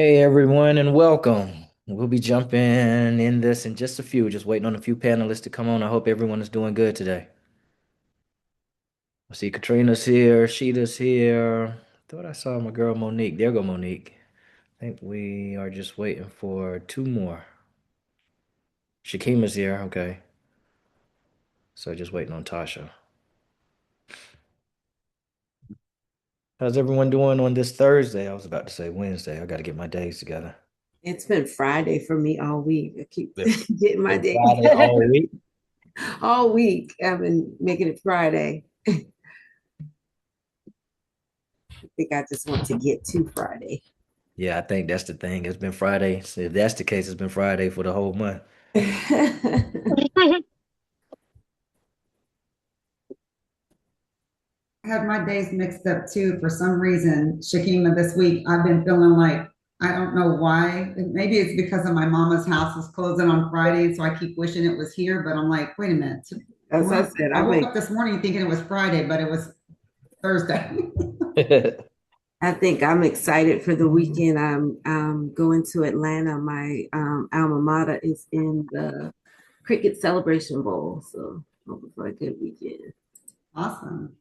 Hey everyone, and welcome. We'll be jumping in this in just a few, just waiting on a few panelists to come on. I hope everyone is doing good today. I see Katrina's here, Sheeta's here. Thought I saw my girl Monique. There go Monique. I think we are just waiting for two more. Shakima's here, okay. So just waiting on Tasha. How's everyone doing on this Thursday? I was about to say Wednesday. I got to get my days together. It's been Friday for me all week. I keep Been, getting my been day Friday all together. week. All week. I've been making it Friday. I think I just want to get to Friday. Yeah, I think that's the thing. It's been Friday. So if that's the case, it's been Friday for the whole month. I have my days mixed up too. For some reason, Shakima, this week I've been feeling like I don't know why. Maybe it's because of my mama's house is closing on Friday, so I keep wishing it was here. But I'm like, wait a minute. As I said, I woke up this morning thinking it was Friday, but it was Thursday. I think I'm excited for the weekend. I'm going to Atlanta. My alma mater is in the Cricket Celebration Bowl, so hoping for a good weekend. Awesome.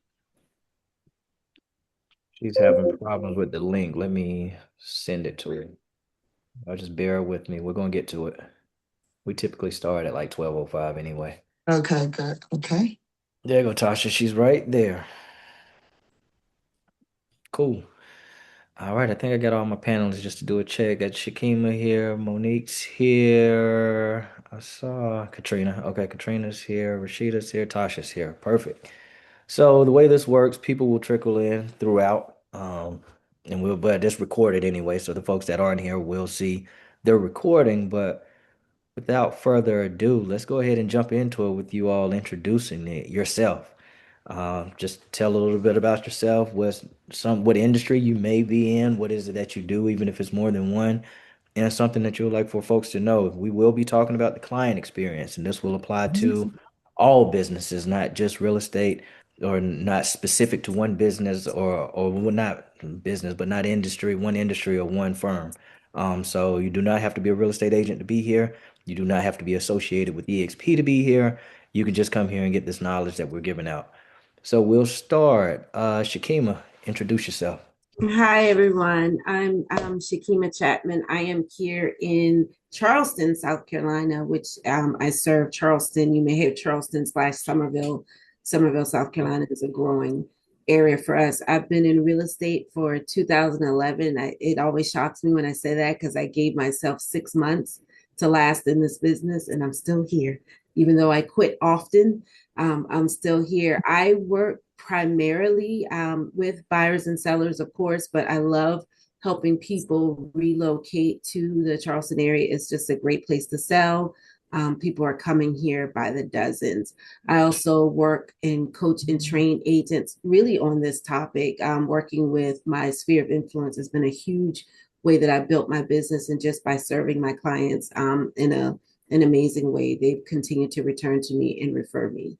She's having problems with the link. Let me send it to her. I'll just bear with me. We're gonna get to it. We typically start at like 12:05 anyway. Okay, good. Okay. There you go, Tasha. She's right there. Cool. All right, I think I got all my panelists just to do a check. Got Shakima here, Monique's here. I saw Katrina. Okay, Katrina's here, Rashida's here, Tasha's here. Perfect. So the way this works, people will trickle in throughout, and but it's recorded anyway, so the folks that aren't here will see the recording. But without further ado, let's go ahead and jump into it with you all introducing yourself. Just tell a little bit about yourself. What industry you may be in? What is it that you do, even if it's more than one? And something that you would like for folks to know. We will be talking about the client experience, and this will apply to all businesses, not just real estate or not specific to one business or well, not business, but not industry, one industry or one firm. So you do not have to be a real estate agent to be here. You do not have to be associated with EXP to be here. You can just come here and get this knowledge that we're giving out. So we'll start. Shakima, introduce yourself. Hi, everyone. I'm Shakima Chapman. I am here in Charleston, South Carolina, which I serve Charleston. You may have Charleston slash Somerville. Somerville, South Carolina is a growing area for us. I've been in real estate for 2011. It always shocks me when I say that because I gave myself 6 months to last in this business, and I'm still here. Even though I quit often, I'm still here. I work primarily with buyers and sellers, of course, but I love helping people relocate to the Charleston area. It's just a great place to sell. People are coming here by the dozens. I also work and coach and train agents really on this topic. Working with my sphere of influence has been a huge way that I built my business, and just by serving my clients in an amazing way, they've continued to return to me and refer me.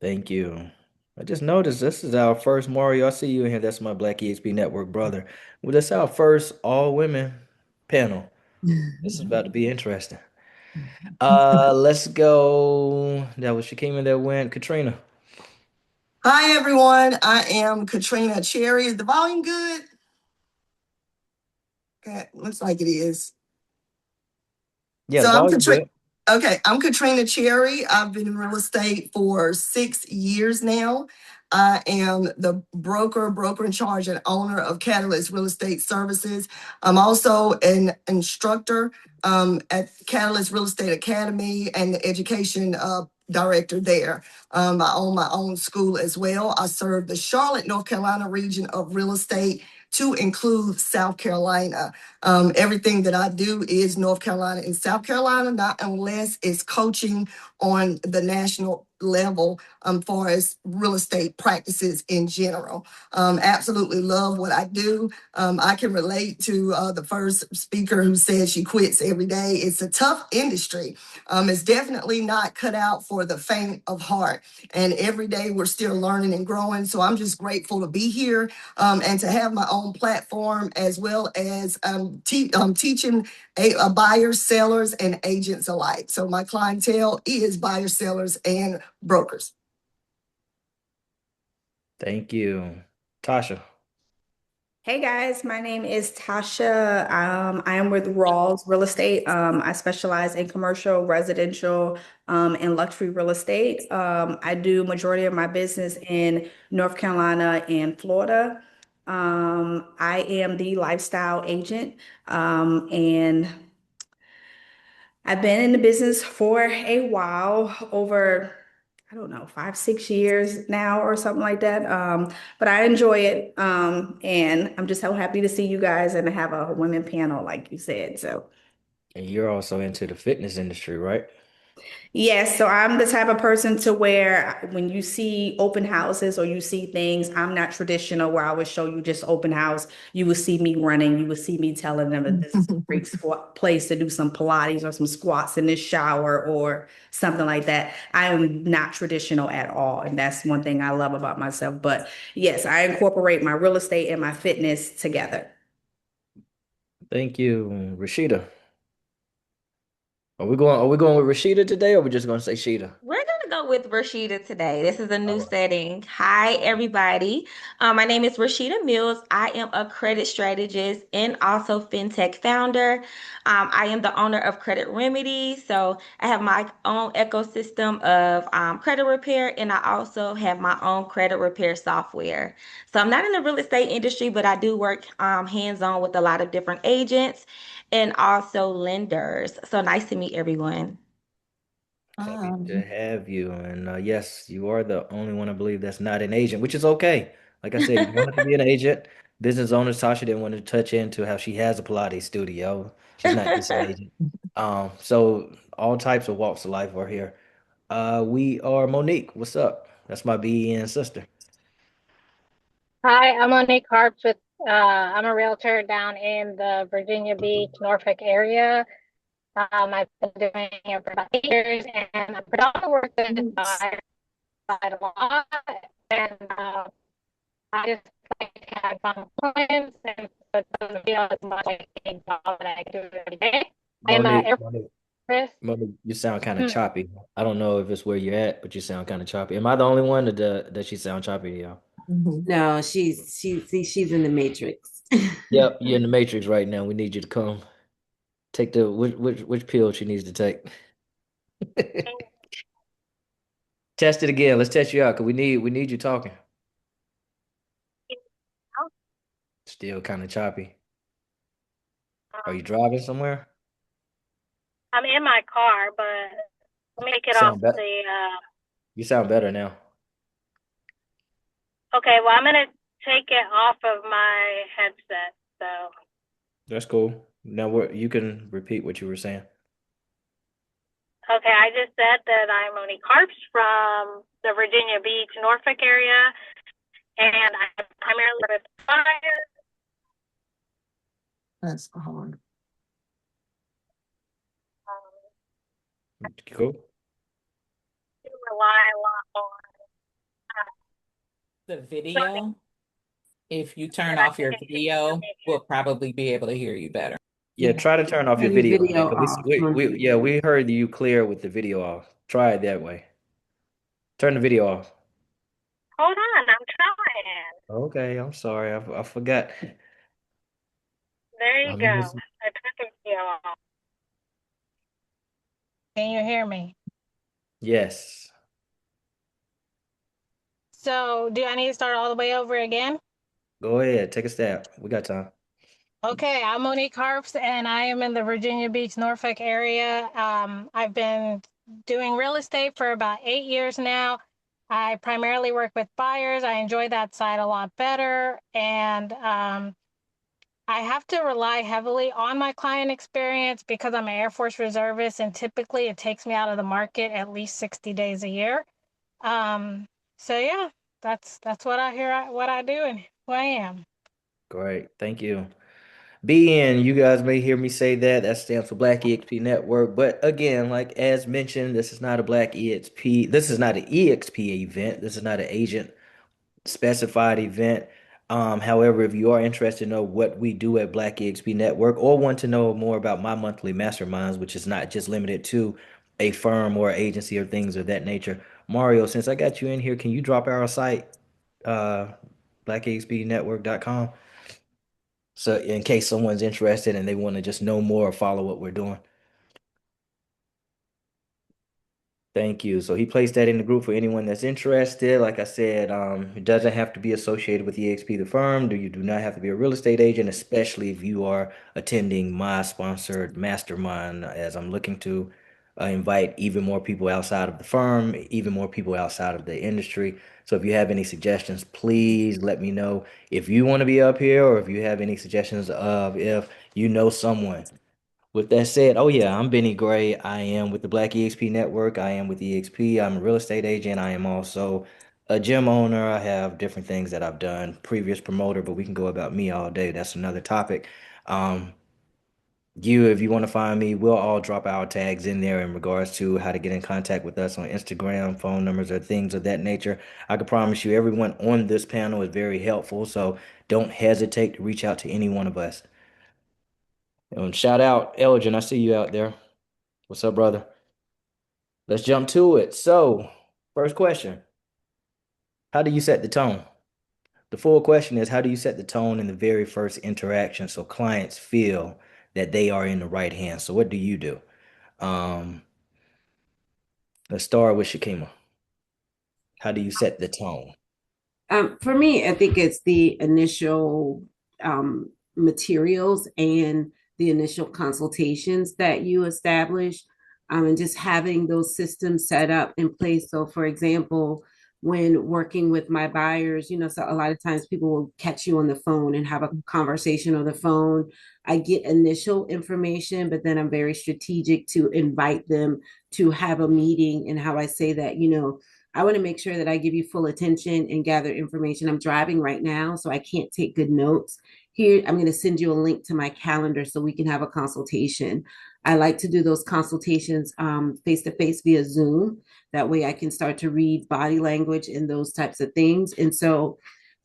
Thank you. I just noticed this is our first Mario. I see you in here. That's my Black EXP Network brother. Well, that's our first all women panel. This is about to be interesting. Let's go. That was Shakima that went. Katrina. Hi, everyone. I am Katrina Cherry. Is the volume good? Okay, looks like it is. Yeah, the So I'm volume Katrina. good. Okay, I'm Katrina Cherry. I've been in real estate for 6 years now. I am the broker in charge, and owner of Catalyst Real Estate Services. I'm also an instructor at Catalyst Real Estate Academy and the education director there. I own my own school as well. I serve the Charlotte, North Carolina region of real estate to include South Carolina. Everything that I do is North Carolina and South Carolina, not unless it's coaching on the national level far as real estate practices in general. Absolutely love what I do. I can relate to the first speaker who said she quits every day. It's a tough industry. It's definitely not cut out for the faint of heart. And every day we're still learning and growing. So I'm just grateful to be here and to have my own platform, as well as teaching buyers, sellers, and agents alike. So my clientele is buyers, sellers, and brokers. Thank you. Tasha. Hey guys, my name is Tasha. I am with Rawls Real Estate. I specialize in commercial, residential, and luxury real estate. I do majority of my business in North Carolina and Florida. I am the lifestyle agent, and I've been in the business for a while, over, I don't know, 5, 6 years now or something like that. But I enjoy it. And I'm just so happy to see you guys and to have a women panel, like you said. So And you're also into the fitness industry, right? yes, so I'm the type of person to where when you see open houses or you see things, I'm not traditional where I would show you just open house. You will see me running. You will see me telling them that this is a great place to do some Pilates or some squats in this shower or something like that. I am not traditional at all. And that's one thing I love about myself. But yes, I incorporate my real estate and my fitness together. Thank you. Rashida. Are we going with Rashida today, or are we just gonna say Sheeta? We're gonna go with Rashida today. This is a All new right. setting. Hi, everybody. My name is Rashida Mills. I am a credit strategist and also fintech founder. I am the owner of Credit Remedy. So I have my own ecosystem of credit repair, and I also have my own credit repair software. So I'm not in the real estate industry, but I do work hands-on with a lot of different agents and also lenders. So nice to meet everyone. Happy to have you. And yes, you are the only one I believe that's not an agent, which is okay. Like I said, you wanted to be an agent. Business owner Tasha didn't want to touch into how she has a Pilates studio. She's not just an agent. So all types of walks of life are here. We are Monique. What's up? That's my B.E.N sister. Hi, I'm Monique Harps with I'm a realtor down in the Virginia Beach, Norfolk area. I've been doing it for about 8 years, and I predominantly work with buyers side a lot. And I just like to have fun with clients, and so it doesn't feel as much like a job that I do every day. I am an Monique, Air Monique, Force. Monique, you sound kind of Hmm. choppy. I don't know if it's where you're at, but you sound kind of choppy. Am I the only one that she sound choppy to y'all? No, she's in the matrix. Yep, you're in the matrix right now. We need you to come. Take the which pill she needs to take. Test it again. Let's test you out because we need you talking. Still kind of choppy. Are you driving somewhere? I'm in my car, but let me take You it off sound better. the. You sound better now. Okay, well, I'm gonna take it off of my headset. So. That's cool. Now you can repeat what you were saying. Okay, I just said that I'm Monique Harps from the Virginia Beach, Norfolk area, and I'm primarily with buyers. That's hard. Cool. Do rely a lot on The something video. If you turn that I off think your is video, we'll probably be able to hear you better. Yeah, try to turn off your Turn your video video again. 'Cause off, we Monique. yeah, we heard you clear with the video off. Try it that way. Turn the video off. hold on, I'm trying. Okay, I'm sorry. I forgot. There you I'm go. in this. I turned the video off. Can you hear me? Yes. So, do I need to start all the way over again? Go ahead. Take a stab. We got time. Okay, I'm Monique Harps, and I am in the Virginia Beach, Norfolk area. I've been doing real estate for about 8 years now. I primarily work with buyers. I enjoy that side a lot better, and I have to rely heavily on my client experience because I'm an Air Force reservist, and typically it takes me out of the market at least 60 days a year. So yeah, that's what I hear, what I do, and who I am. Great. Thank you. B.E.N, you guys may hear me say that. That stands for Black EXP Network. But again, like as mentioned, this is not a Black EXP. This is not an EXP event. This is not an agent specified event. However, if you are interested to know what we do at Black EXP Network or want to know more about my monthly masterminds, which is not just limited to a firm or agency or things of that nature, Mario, since I got you in here, can you drop our site, uh, blackexpnetwork.com? So in case someone's interested and they want to just know more or follow what we're doing. Thank you. So he placed that in the group for anyone that's interested. Like I said, it doesn't have to be associated with EXP the firm. You do not have to be a real estate agent, especially if you are attending my sponsored mastermind, as I'm looking to invite even more people outside of the firm, even more people outside of the industry. So if you have any suggestions, please let me know. If you want to be up here, or if you have any suggestions of if you know someone. With that said, oh yeah, I'm Benny Gray. I am with the Black EXP Network. I am with EXP. I'm a real estate agent. I am also a gym owner. I have different things that I've done, previous promoter, but we can go about me all day. That's another topic. Um, if you want to find me, we'll all drop our tags in there in regards to how to get in contact with us on Instagram, phone numbers, or things of that nature. I can promise you, everyone on this panel is very helpful, so don't hesitate to reach out to any one of us. And shout out Elgin, I see you out there. What's up, brother? Let's jump to it. So, first question, how do you set the tone? The full question is, how do you set the tone in the very first interaction so clients feel that they are in the right hands? So, what do you do? Um, let's start with Shakima. How do you set the tone? For me, I think it's the initial materials and the initial consultations that you establish, and just having those systems set up in place. So, for example, when working with my buyers, so a lot of times people will catch you on the phone and have a conversation on the phone. I get initial information, but then I'm very strategic to invite them to have a meeting. And how I say that, I want to make sure that I give you full attention and gather information. I'm driving right now, so I can't take good notes. Here, I'm going to send you a link to my calendar so we can have a consultation. I like to do those consultations face to face via Zoom. That way I can start to read body language and those types of things. And so,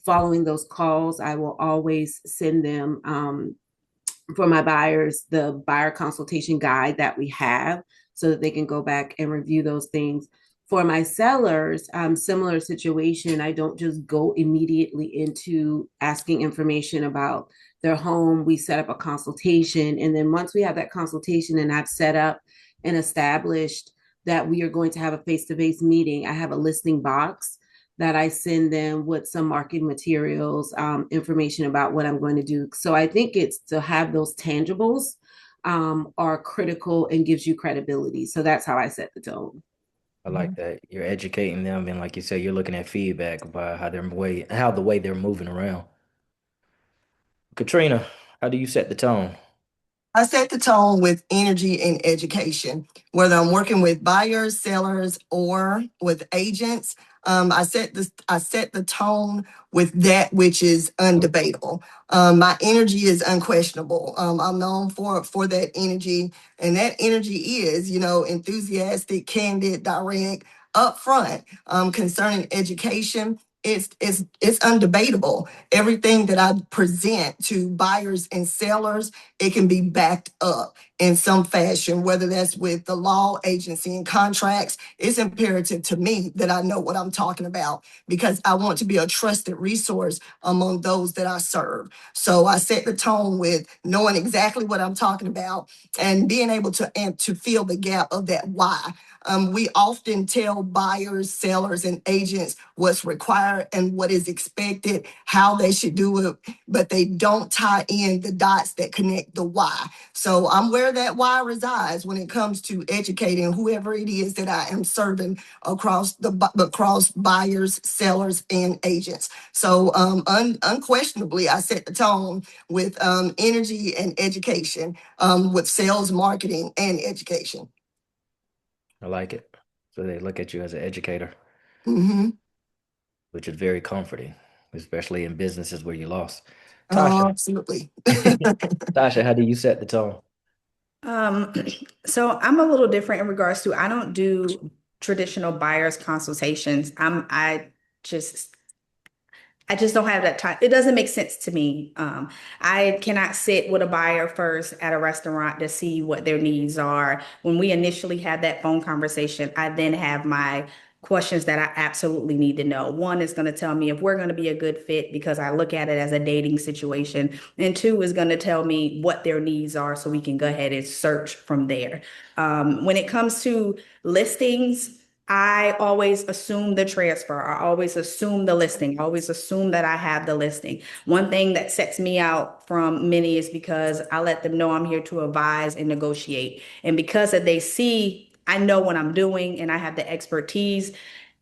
following those calls, I will always send them for my buyers the buyer consultation guide that we have so that they can go back and review those things. For my sellers, similar situation. I don't just go immediately into asking information about their home. We set up a consultation. And then once we have that consultation and I've set up and established that we are going to have a face-to-face meeting, I have a listing box that I send them with some marketing materials, information about what I'm going to do. So I think it's to have those tangibles are critical and gives you credibility. So that's how I set the tone. I like that. You're educating them, and like you said, you're looking at feedback about how the way they're moving around. Katrina, how do you set the tone? I set the tone with energy and education, whether I'm working with buyers, sellers, or with agents. I set the tone with that which is undebatable. My energy is unquestionable. I'm known for that energy, and that energy is, enthusiastic, candid, direct, upfront. Concerning education, it's undebatable. Everything that I present to buyers and sellers, it can be backed up in some fashion, whether that's with the law, agency, and contracts. It's imperative to me that I know what I'm talking about because I want to be a trusted resource among those that I serve. So I set the tone with knowing exactly what I'm talking about and being able to fill the gap of that why. We often tell buyers, sellers, and agents what's required and what is expected, how they should do it, but they don't tie in the dots that connect the why. So I'm where that why resides when it comes to educating whoever it is that I am serving across buyers, sellers, and agents. So unquestionably, I set the tone with energy and education, with sales, marketing, and education. I like it. So they look at you as an educator. Mm-hmm. which is very comforting, especially in businesses where you lost. Oh, Tasha, absolutely. Tasha, how do you set the tone? Um, so I'm a little different in regards to I don't do traditional buyers consultations. Just I just don't have that time. It doesn't make sense to me. I cannot sit with a buyer first at a restaurant to see what their needs are. When we initially have that phone conversation, I then have my questions that I absolutely need to know. One is going to tell me if we're going to be a good fit because I look at it as a dating situation. And two is going to tell me what their needs are so we can go ahead and search from there. When it comes to listings, I always assume the transfer. I always assume the listing. I always assume that I have the listing. One thing that sets me out from many is because I let them know I'm here to advise and negotiate. And because they see I know what I'm doing and I have the expertise,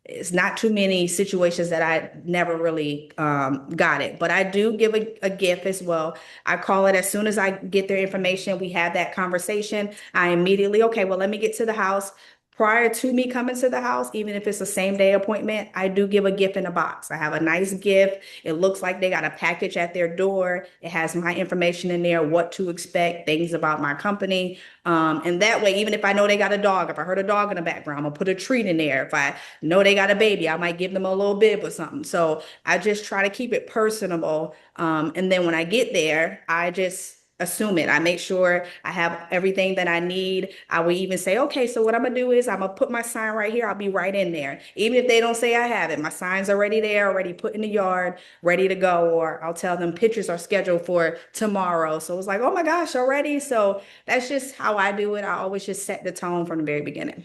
it's not too many situations that I never really got it, but I do give a gift as well. I call it as soon as I get their information, we have that conversation. I immediately, okay, well, let me get to the house. Prior to me coming to the house, even if it's a same day appointment, I do give a gift in a box. I have a nice gift. It looks like they got a package at their door. It has my information in there, what to expect, things about my company. And that way, even if I know they got a dog, if I heard a dog in the background, I'm gonna put a treat in there. If I know they got a baby, I might give them a little bib or something. So I just try to keep it personable. And then when I get there, I just assume it. I make sure I have everything that I need. I will even say, okay, so what I'm gonna do is I'm gonna put my sign right here. I'll be right in there. Even if they don't say I have it, my signs are already there, already put in the yard, ready to go. Or I'll tell them pictures are scheduled for tomorrow. So it's like, oh my gosh, already. So that's just how I do it. I always just set the tone from the very beginning.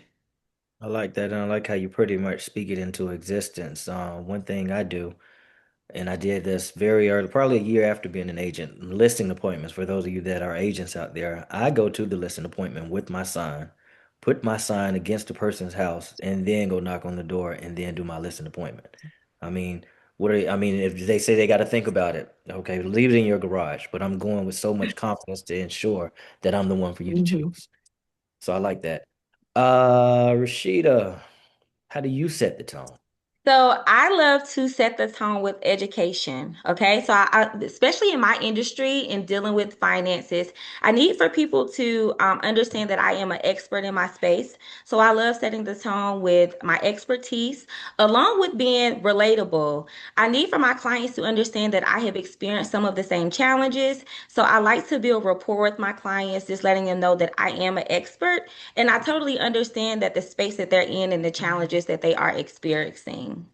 I like that, and I like how you pretty much speak it into existence. One thing I do, and I did this very early, probably a year after being an agent, listing appointments. For those of you that are agents out there, I go to the listing appointment with my sign, put my sign against the person's house, and then go knock on the door and then do my listing appointment. I mean, I mean, if they say they got to think about it, okay, leave it in your garage. But I'm going with so much confidence to ensure that I'm the one for you to Mhm. choose. So I like that. Rashida, how do you set the tone? So I love to set the tone with education. Okay. So especially in my industry in dealing with finances, I need for people to understand that I am an expert in my space. So I love setting the tone with my expertise along with being relatable. I need for my clients to understand that I have experienced some of the same challenges. So I like to build rapport with my clients, just letting them know that I am an expert and I totally understand that the space that they're in and the challenges that they are experiencing.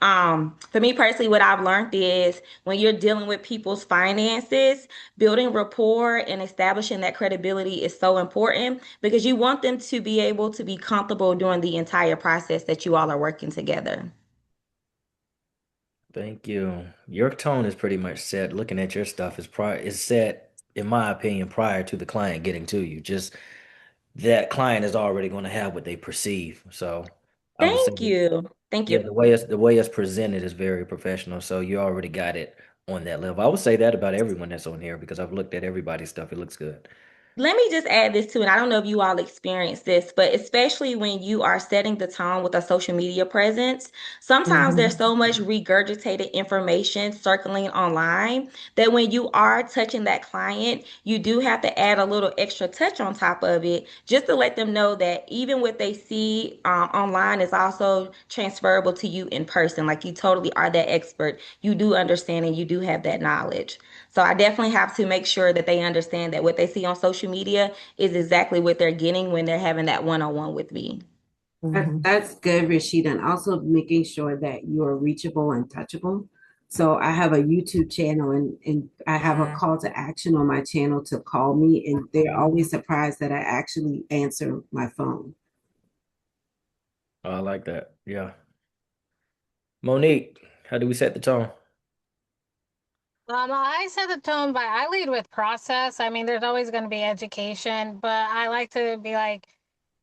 For me personally, what I've learned is when you're dealing with people's finances, building rapport and establishing that credibility is so important because you want them to be able to be comfortable during the entire process that you all are working together. Thank you. Your tone is pretty much set. Looking at your stuff is set, in my opinion, prior to the client getting to you. Just that client is already going to have what they perceive. So I would say, Thank you. Thank yeah, you. the way it's presented is very professional. So you already got it on that level. I would say that about everyone that's on here because I've looked at everybody's stuff. It looks good. Let me just add this too, and I don't know if you all experience this, but especially when you are setting the tone with a social media presence, sometimes there's Mhm. so much regurgitated information circling online that when you are touching that client, you do have to add a little extra touch on top of it just to let them know that even what they see online is also transferable to you in person. Like you totally are that expert. You do understand and you do have that knowledge. So I definitely have to make sure that they understand that what they see on social media is exactly what they're getting when they're having that one-on-one with me. Mhm. That's good, Rashida. And also making sure that you're reachable and touchable. So I have a YouTube channel and I have a call to action on my channel to call me. And they're always surprised that I actually answer my phone. I like that. Yeah. Monique, how do we set the tone? I set the tone by I lead with process. I mean, there's always going to be education, but I like to be like,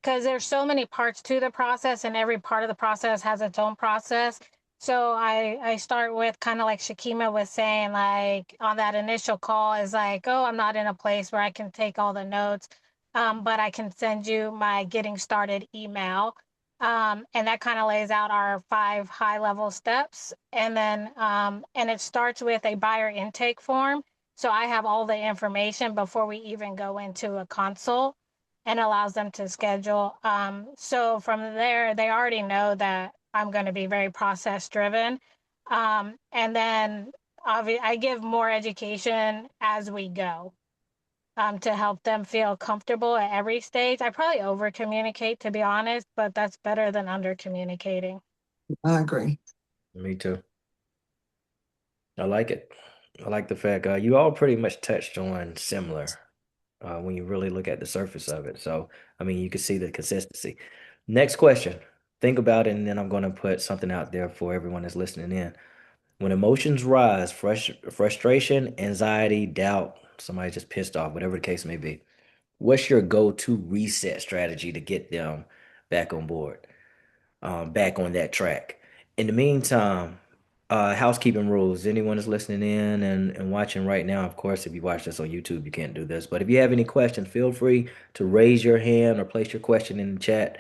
because there's so many parts to the process, and every part of the process has its own process. So I start with kind of like Shakima was saying, like on that initial call is like, oh, I'm not in a place where I can take all the notes, but I can send you my getting started email. And that kind of lays out our 5 high-level steps. And then, and it starts with a buyer intake form. So I have all the information before we even go into a consult, and allows them to schedule. So from there, they already know that I'm going to be very process driven. And then I give more education as we go, to help them feel comfortable at every stage. I probably over communicate, to be honest, but that's better than under communicating. I agree. Me too. I like it. I like the fact you all pretty much touched on similar when you really look at the surface of it. So, I mean, you can see the consistency. Next question. Think about it, and then I'm going to put something out there for everyone that's listening in. When emotions rise, frustration, anxiety, doubt, somebody just pissed off, whatever the case may be, what's your go-to reset strategy to get them back on board? Back on that track. In the meantime, housekeeping rules. Anyone is listening in and watching right now, of course, if you watch this on YouTube, you can't do this. But if you have any questions, feel free to raise your hand or place your question in the chat.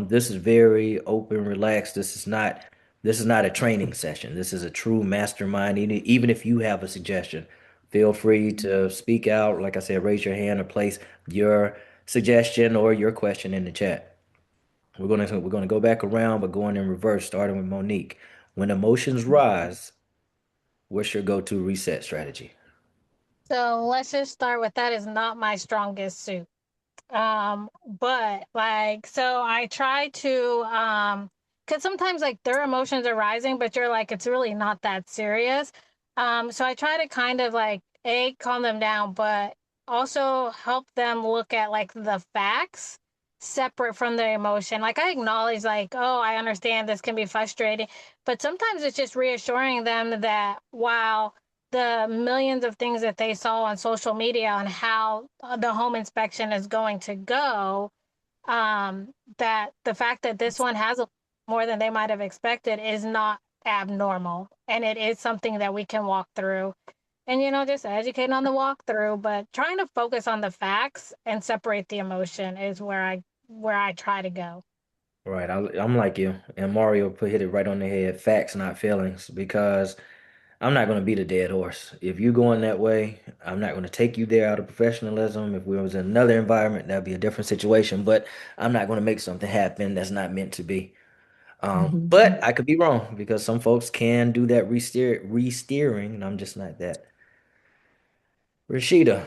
This is very open, relaxed. This is not a training session. This is a true mastermind. Even if you have a suggestion, feel free to speak out. Like I said, raise your hand or place your suggestion or your question in the chat. We're gonna go back around, but going in reverse, starting with Monique. When emotions rise, what's your go-to reset strategy? So let's just start with that is not my strongest suit. But like, so I try to, because sometimes like their emotions are rising, but you're like, it's really not that serious. So I try to kind of like, calm them down, but also help them look at like the facts separate from their emotion. Like I acknowledge like, oh, I understand this can be frustrating, but sometimes it's just reassuring them that while the millions of things that they saw on social media on how the home inspection is going to go, that the fact that this one has more than they might have expected is not abnormal. And it is something that we can walk through. And, just educate on the walkthrough, but trying to focus on the facts and separate the emotion is where I try to go. Right, I'm like you, and Mario hit it right on the head. Facts, not feelings, because I'm not going to beat a dead horse. If you're going that way, I'm not going to take you there out of professionalism. If we was in another environment, that'd be a different situation. But I'm not going to make something happen that's not meant to be. But I could be wrong because some folks can do that re-steering, and I'm just not that. Rashida,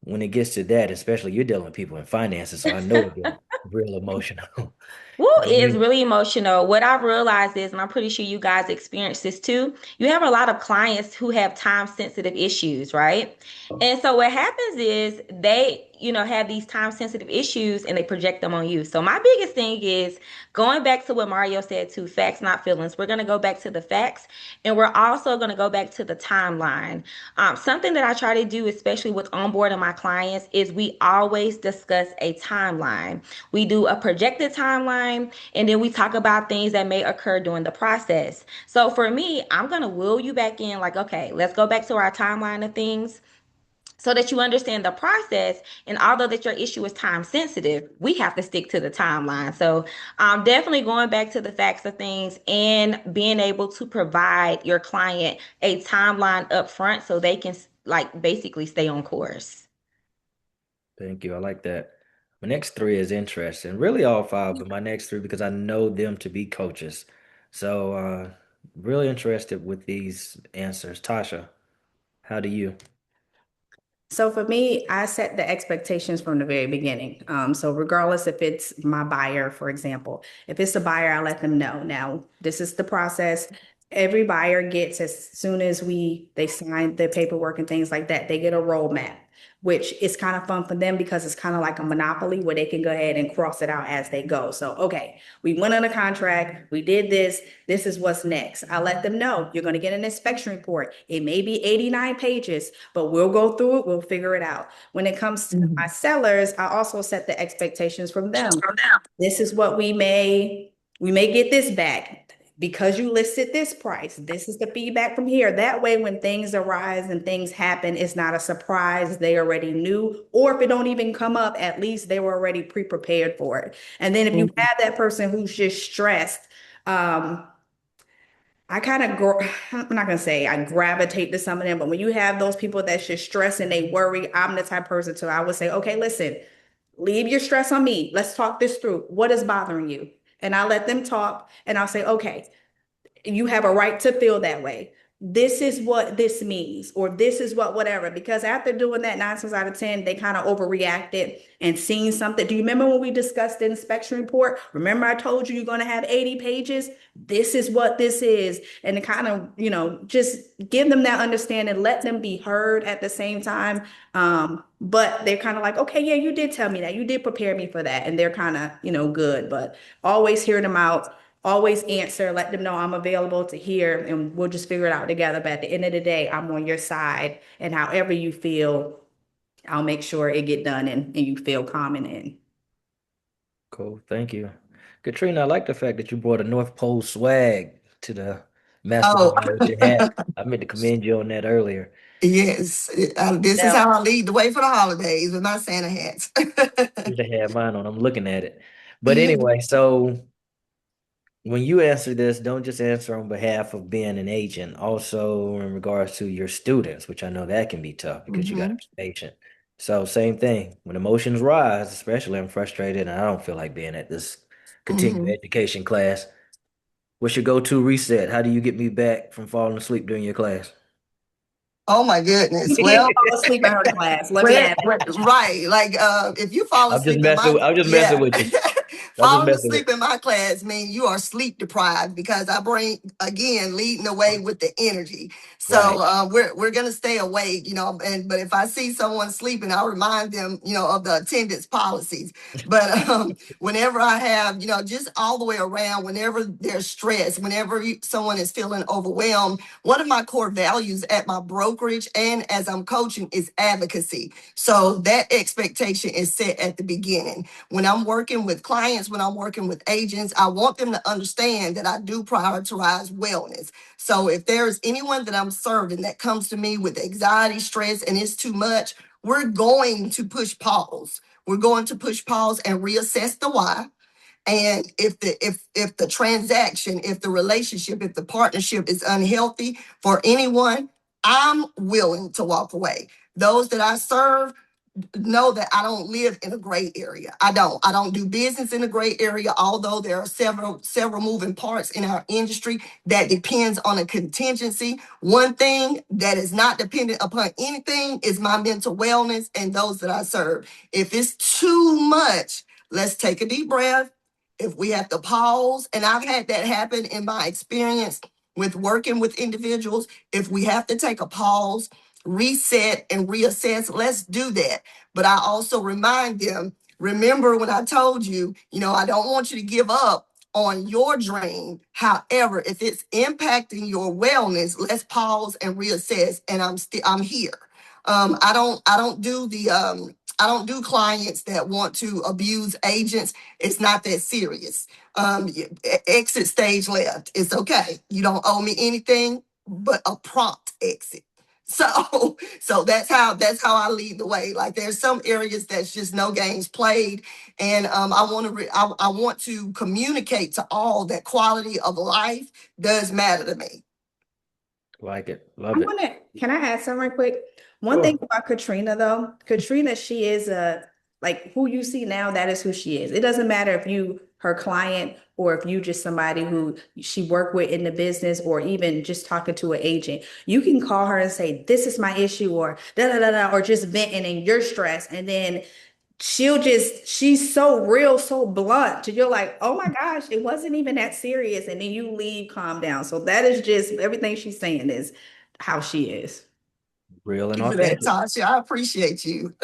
when it gets to that, especially you're dealing with people in finances, so I know it gets real emotional. Woo is When really emotional. What I've realized is, and I'm pretty sure you guys experience this too, you have a lot of clients who have time sensitive issues, right? And so what happens is they, have these time sensitive issues and they project them on you. So my biggest thing is going back to what Mario said too, facts, not feelings. We're going to go back to the facts, and we're also going to go back to the timeline. Something that I try to do, especially with onboarding my clients, is we always discuss a timeline. We do a projected timeline, and then we talk about things that may occur during the process. So for me, I'm going to wheel you back in like, okay, let's go back to our timeline of things so that you understand the process. And although that your issue is time sensitive, we have to stick to the timeline. So definitely going back to the facts of things and being able to provide your client a timeline up front so they can like basically stay on course. Thank you. I like that. My next three is interesting. Really all five, but my next three because I know them to be coaches. So really interested with these answers. Tasha, how do you? So for me, I set the expectations from the very beginning. So regardless if it's my buyer, for example, if it's a buyer, I let them know. Now, this is the process. Every buyer gets as soon as they sign the paperwork and things like that, they get a roadmap, which is kind of fun for them because it's kind of like a monopoly where they can go ahead and cross it out as they go. So, okay, we went on a contract, we did this, this is what's next. I let them know you're going to get an inspection report. It may be 89 pages, but we'll go through it, we'll figure it out. When it comes to my sellers, I also set the expectations from them. This is what we may get this back. because you listed this price, this is the feedback from here. That way, when things arise and things happen, it's not a surprise. They already knew, or if it don't even come up, at least they were already pre-prepared for it. And then if you Mhm. have that person who's just stressed, um, I kind of, I'm not gonna say I gravitate to some of them, but when you have those people that's just stressed and they worry, I'm the type of person to, I would say, okay, listen, leave your stress on me. Let's talk this through. What is bothering you? And I let them talk and I'll say, okay, you have a right to feel that way. This is what this means, or this is what whatever. Because after doing that 9 times out of 10, they kind of overreacted and seen something. Do you remember when we discussed the inspection report? Remember, I told you you're going to have 80 pages? This is what this is. And to kind of, just give them that understanding, let them be heard at the same time. But they're kind of like, okay, yeah, you did tell me that. You did prepare me for that. And they're kind of, good. But always hear them out, always answer, let them know I'm available to hear, and we'll just figure it out together. But at the end of the day, I'm on your side, and however you feel, I'll make sure it get done and you feel calm and in. Cool. Thank you. Katrina, I like the fact that you brought a North Pole swag to the Oh, mastermind with your hat. I meant to commend you on that earlier. yes. This is Now, how I lead the way for the holidays with my Santa hats. Should have had mine on. I'm looking at it. But Yeah. anyway, so when you answer this, don't just answer on behalf of being an agent, also in regards to your students, which I know that can be tough because you got to Mhm. be patient. So, same thing. When emotions rise, especially I'm frustrated and I don't feel like being at this continuing Mhm. education class. What's your go-to reset? How do you get me back from falling asleep during your class? Oh my goodness. you did Well, fall asleep in her class. Let me add that. Right. Like if you fall I'm just asleep in messing my with, I'm just messing yeah. with you. I'm just Falling messing with asleep in my class mean you are sleep deprived because I bring again leading the way with the energy. you. So Right. we're gonna stay awake, and but if I see someone sleeping, I'll remind them, of the attendance policies. But whenever I have, just all the way around, whenever there's stress, whenever someone is feeling overwhelmed, one of my core values at my brokerage and as I'm coaching is advocacy. So that expectation is set at the beginning. When I'm working with clients, when I'm working with agents, I want them to understand that I do prioritize wellness. So if there's anyone that I'm serving that comes to me with anxiety, stress, and it's too much, we're going to push pause. We're going to push pause and reassess the why. And if the transaction, if the relationship, if the partnership is unhealthy for anyone, I'm willing to walk away. Those that I serve know that I don't live in a gray area. I don't do business in a gray area, although there are several moving parts in our industry that depends on a contingency. One thing that is not dependent upon anything is my mental wellness and those that I serve. If it's too much, let's take a deep breath. If we have to pause, and I've had that happen in my experience with working with individuals, if we have to take a pause, reset and reassess, let's do that. But I also remind them, remember when I told you, I don't want you to give up on your dream. However, if it's impacting your wellness, let's pause and reassess. And I'm here. I don't do clients that want to abuse agents. It's not that serious. Exit stage left. It's okay. You don't owe me anything but a prompt exit. So that's how I lead the way. Like there's some areas that's just no games played, and I want to communicate to all that quality of life does matter to me. Like it. I Love it. want to, can I add something real quick? One thing Sure. about Katrina, though, Katrina, she is like who you see now, that is who she is. It doesn't matter if you her client or if you just somebody who she worked with in the business or even just talking to an agent. You can call her and say, this is my issue or da da da da, or just venting and you're stressed. And then she's so real, so blunt. You're like, oh my gosh, it wasn't even that serious. And then you leave calm down. So that is just everything she's saying is how she is. Real and Thank you for that, authentic. Tasha. I appreciate you.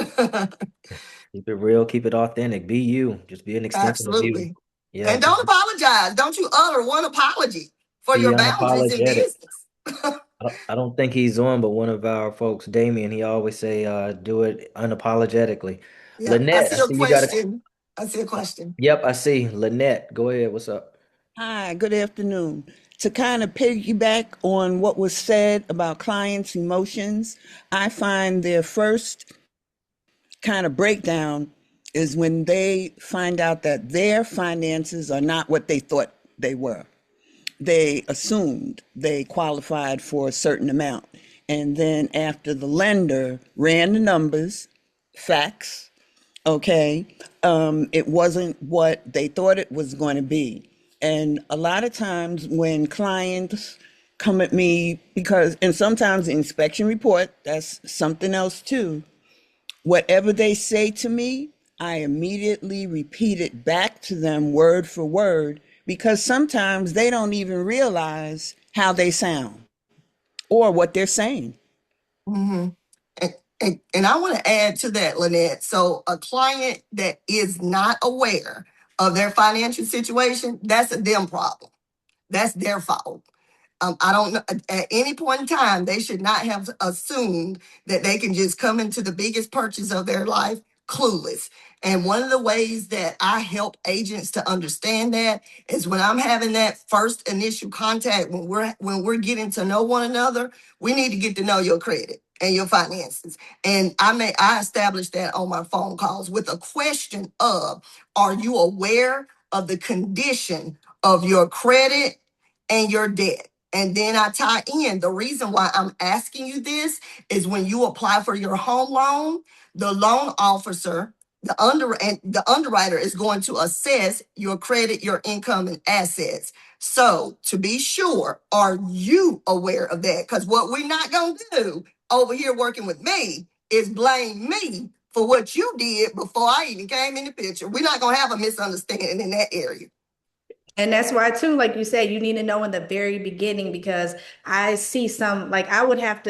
Keep it real, keep it authentic. Be you. Just be an extension of you. Absolutely. Yeah, And just don't apologize. Don't you utter one apology for be your boundaries in unapologetic. business. I don't think he's on, but one of our folks, Damien, he always say, do it unapologetically. Yeah, I Lynette, see I a see you got a question. I see a question. yep, I see. Lynette, go ahead. What's up? Hi, good afternoon. To kind of piggyback on what was said about clients' emotions, I find their first kind of breakdown is when they find out that their finances are not what they thought they were. They assumed they qualified for a certain amount. And then after the lender ran the numbers, facts, okay, it wasn't what they thought it was going to be. And a lot of times when clients come at me, and sometimes the inspection report, that's something else too. Whatever they say to me, I immediately repeat it back to them word for word, because sometimes they don't even realize how they sound or what they're saying. Mhm. And I want to add to that, Lynette. So a client that is not aware of their financial situation, that's a them problem. That's their fault. I don't know, at any point in time, they should not have assumed that they can just come into the biggest purchase of their life clueless. And one of the ways that I help agents to understand that is when I'm having that first initial contact, when we're getting to know one another, we need to get to know your credit and your finances. And I establish that on my phone calls with a question of, are you aware of the condition of your credit and your debt? And then I tie in the reason why I'm asking you this is when you apply for your home loan, the loan officer, the underwriter is going to assess your credit, your income, and assets. So to be sure, are you aware of that? Because what we're not gonna do over here working with me is blame me for what you did before I even came in the picture. We're not gonna have a misunderstanding in that area. And that's why too, like you said, you need to know in the very beginning, because I see some, like I would have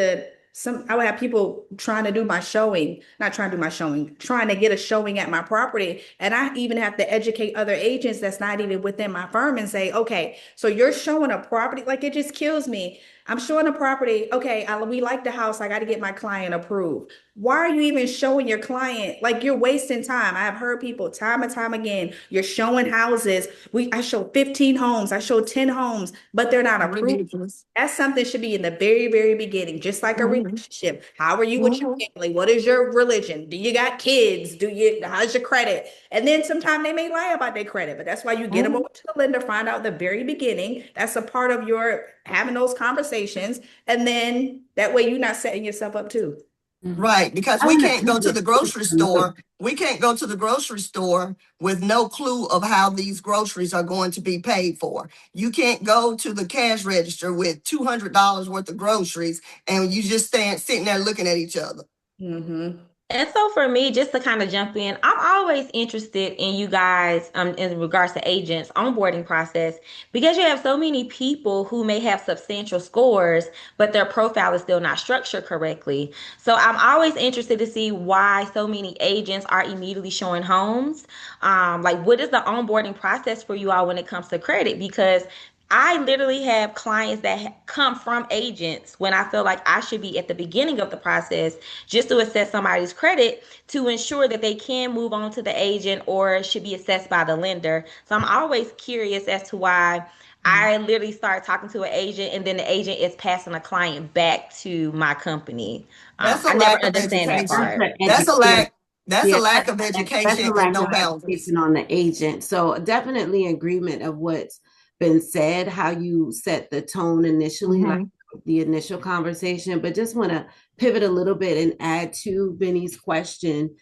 people trying to do my showing, not trying to do my showing, trying to get a showing at my property. And I even have to educate other agents that's not even within my firm and say, okay, so you're showing a property, like it just kills me. I'm showing a property. Okay, we like the house. I got to get my client approved. Why are you even showing your client? Like you're wasting time. I've heard people time and time again, you're showing houses. I show 15 homes, I show 10 homes, but they're not approved. Ridiculous. That's something should be in the very, very beginning, just like a Mhm. relationship. How are you with your Mhm. family? What is your religion? Do you got kids? How's your credit? And then sometimes they may lie about their credit, but that's why you get them Mhm. over to the lender, find out the very beginning. That's a part of your having those conversations. And then that way you're not setting yourself up too. Right, because I we want to can't go to pivot the grocery a little. store. We can't go to the grocery store with no clue of how these groceries are going to be paid for. You can't go to the cash register with $200 worth of groceries and you just sitting there looking at each other. Mm-hmm. And so for me, just to kind of jump in, I'm always interested in you guys in regards to agents onboarding process, because you have so many people who may have substantial scores, but their profile is still not structured correctly. So I'm always interested to see why so many agents are immediately showing homes. Like what is the onboarding process for you all when it comes to credit? Because I literally have clients that come from agents when I feel like I should be at the beginning of the process just to assess somebody's credit to ensure that they can move on to the agent or should be assessed by the lender. So I'm always curious as to why I literally start talking to an agent and then the agent is passing a client back to my company. That's a I never lack of understand that That's education. part. an That's a education. lack. That's a Yeah, lack of that's education a and lack no of boundaries. education on the agent. So definitely agreement of what's been said, how you set the tone initially, like Mhm. the initial conversation. But just want to pivot a little bit and add to Benny's question,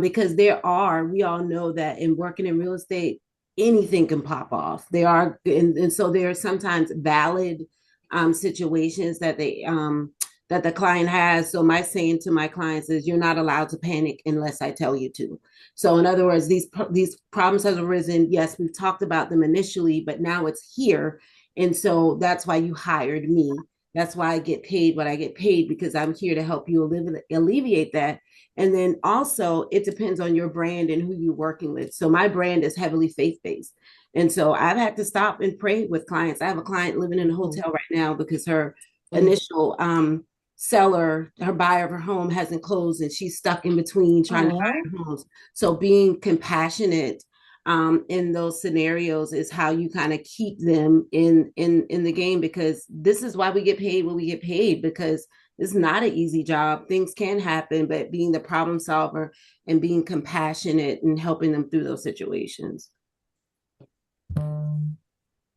because we all know that in working in real estate, anything can pop off. And so there are sometimes valid situations that the client has. So my saying to my clients is, you're not allowed to panic unless I tell you to. So in other words, these problems have arisen. Yes, we've talked about them initially, but now it's here. And so that's why you hired me. That's why I get paid what I get paid, because I'm here to help you alleviate that. And then also, it depends on your brand and who you're working with. So my brand is heavily faith-based. And so I've had to stop and pray with clients. I have a client living in a hotel right now because her initial seller, her buyer of her home hasn't closed and she's stuck in between trying to buy her homes. So being compassionate in those scenarios is how you kind of keep them in the game, because this is why we get paid what we get paid, because it's not an easy job. Things can happen, but being the problem solver and being compassionate and helping them through those situations.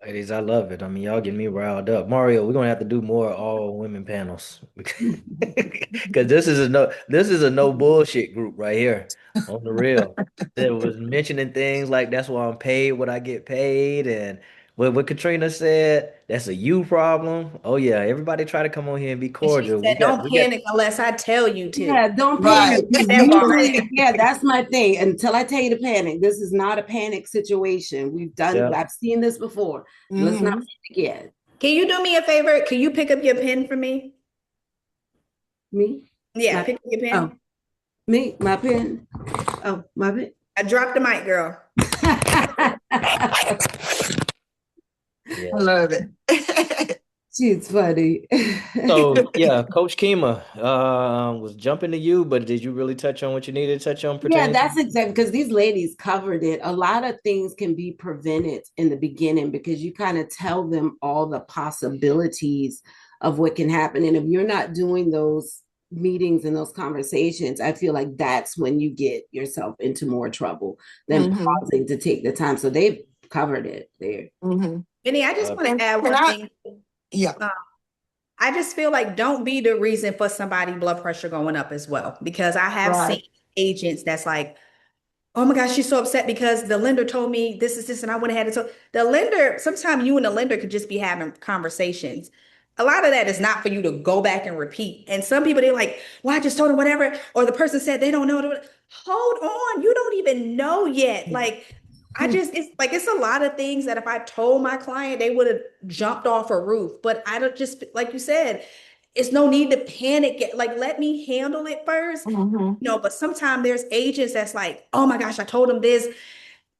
Ladies, I love it. I mean, y'all getting me riled up. Mario, we're gonna have to do more all women panels because this is a no bullshit group right here on the real. That was mentioning things like that's why I'm paid what I get paid, and what Katrina said, that's a you problem. Oh yeah, everybody try to come on here and be And she cordial. We said, got don't we got panic unless I tell you to. Yeah, don't Right. panic. Usually, yeah, that's my thing. Until I tell you to panic, this is not a panic situation. yeah. I've seen this before. Let's not Mhm. panic yet. Can you do me a favor? Can you pick up your pen for me? Me? Yeah, My, pick up your oh, pen. me? My pen? Oh, my pen. I dropped the mic, girl. Yeah. I love it. She's funny. So yeah, Coach Kima was jumping to you, but did you really touch on what you needed to touch on Yeah, pertaining to? that's exactly, because these ladies covered it. A lot of things can be prevented in the beginning because you kind of tell them all the possibilities of what can happen. And if you're not doing those meetings and those conversations, I feel like that's when you get yourself into more trouble than Mhm. pausing to take the time. So they've covered it there. Mhm. Benny, I just want to And add can one I? thing. Yeah. Um, I just feel like don't be the reason for somebody blood pressure going up as well. Because I have Right. seen agents that's like, oh my gosh, she's so upset because the lender told me this is this, and I went ahead and told the lender. Sometimes you and the lender could just be having conversations. A lot of that is not for you to go back and repeat. And some people they're like, well, I just told them whatever, or the person said they don't know. Hold on, you don't even know yet. Like, it's like it's a lot of things that if I told my client, they would have jumped off a roof. But I don't just like you said, it's no need to panic. Like, let me handle it first. Mhm. No, but sometimes there's agents that's like, oh my gosh, I told them this.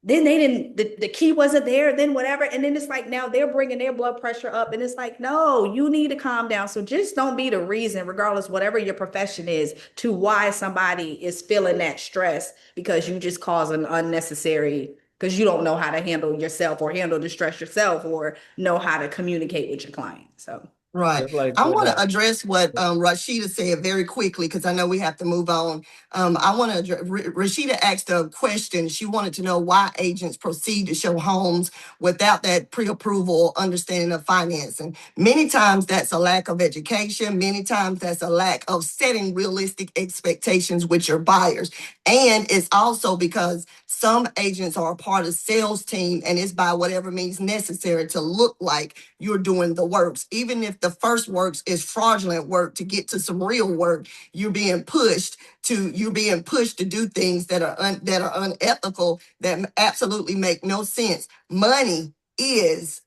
Then they didn't, the key wasn't there, then whatever. And then it's like now they're bringing their blood pressure up. And it's like, no, you need to calm down. So just don't be the reason, regardless, whatever your profession is, to why somebody is feeling that stress because you just cause an unnecessary, because you don't know how to handle yourself or handle the stress yourself or know how to communicate with your client. So. Right. Just like I what want to address what Rashida said very quickly because I know we have to move on. I want to Rashida asked a question. She wanted to know why agents proceed to show homes without that pre-approval understanding of financing. Many times that's a lack of education. Many times that's a lack of setting realistic expectations with your buyers. And it's also because some agents are a part of sales team and it's by whatever means necessary to look like you're doing the works. Even if the first works is fraudulent work to get to some real work, you're being pushed to do things that are unethical, that absolutely make no sense. Money is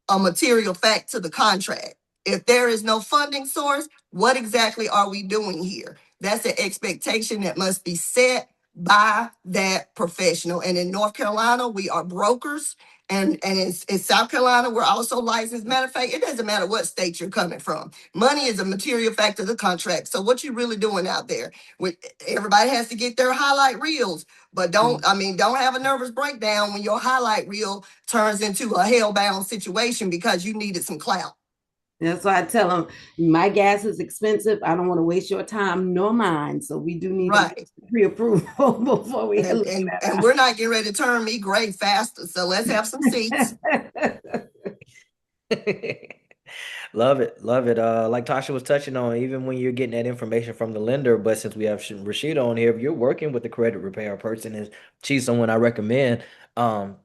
a material fact to the contract. If there is no funding source, what exactly are we doing here? That's an expectation that must be set by that professional. And in North Carolina, we are brokers. And in South Carolina, we're also licensed. Matter of fact, it doesn't matter what state you're coming from. Money is a material fact of the contract. So what you really doing out there? Everybody has to get their highlight reels, but don't have a nervous breakdown when your highlight reel turns into a hellbound situation because you needed some clout. That's why I tell them my gas is expensive. I don't want to waste your time nor mine. So we do need to get Right. pre-approval before we And, look and, that and we're not getting ready to turn me gray faster. So let's have some seats. up. Love it, love it. Like Tasha was touching on, even when you're getting that information from the lender, but since we have Rashida on here, if you're working with the credit repair person, and she's someone I recommend,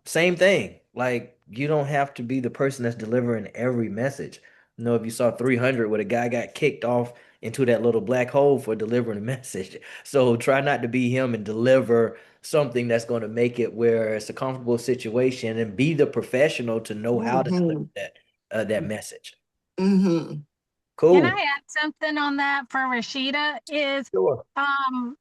same thing. Like you don't have to be the person that's delivering every message. You know, if you saw 300 where the guy got kicked off into that little black hole for delivering a message, so try not to be him and deliver something that's going to make it where it's a comfortable situation, and be the professional to know how to deliver Mm-hmm. that message. Mm-hmm. Can I Cool. add something on that for Rashida? Sure. Um,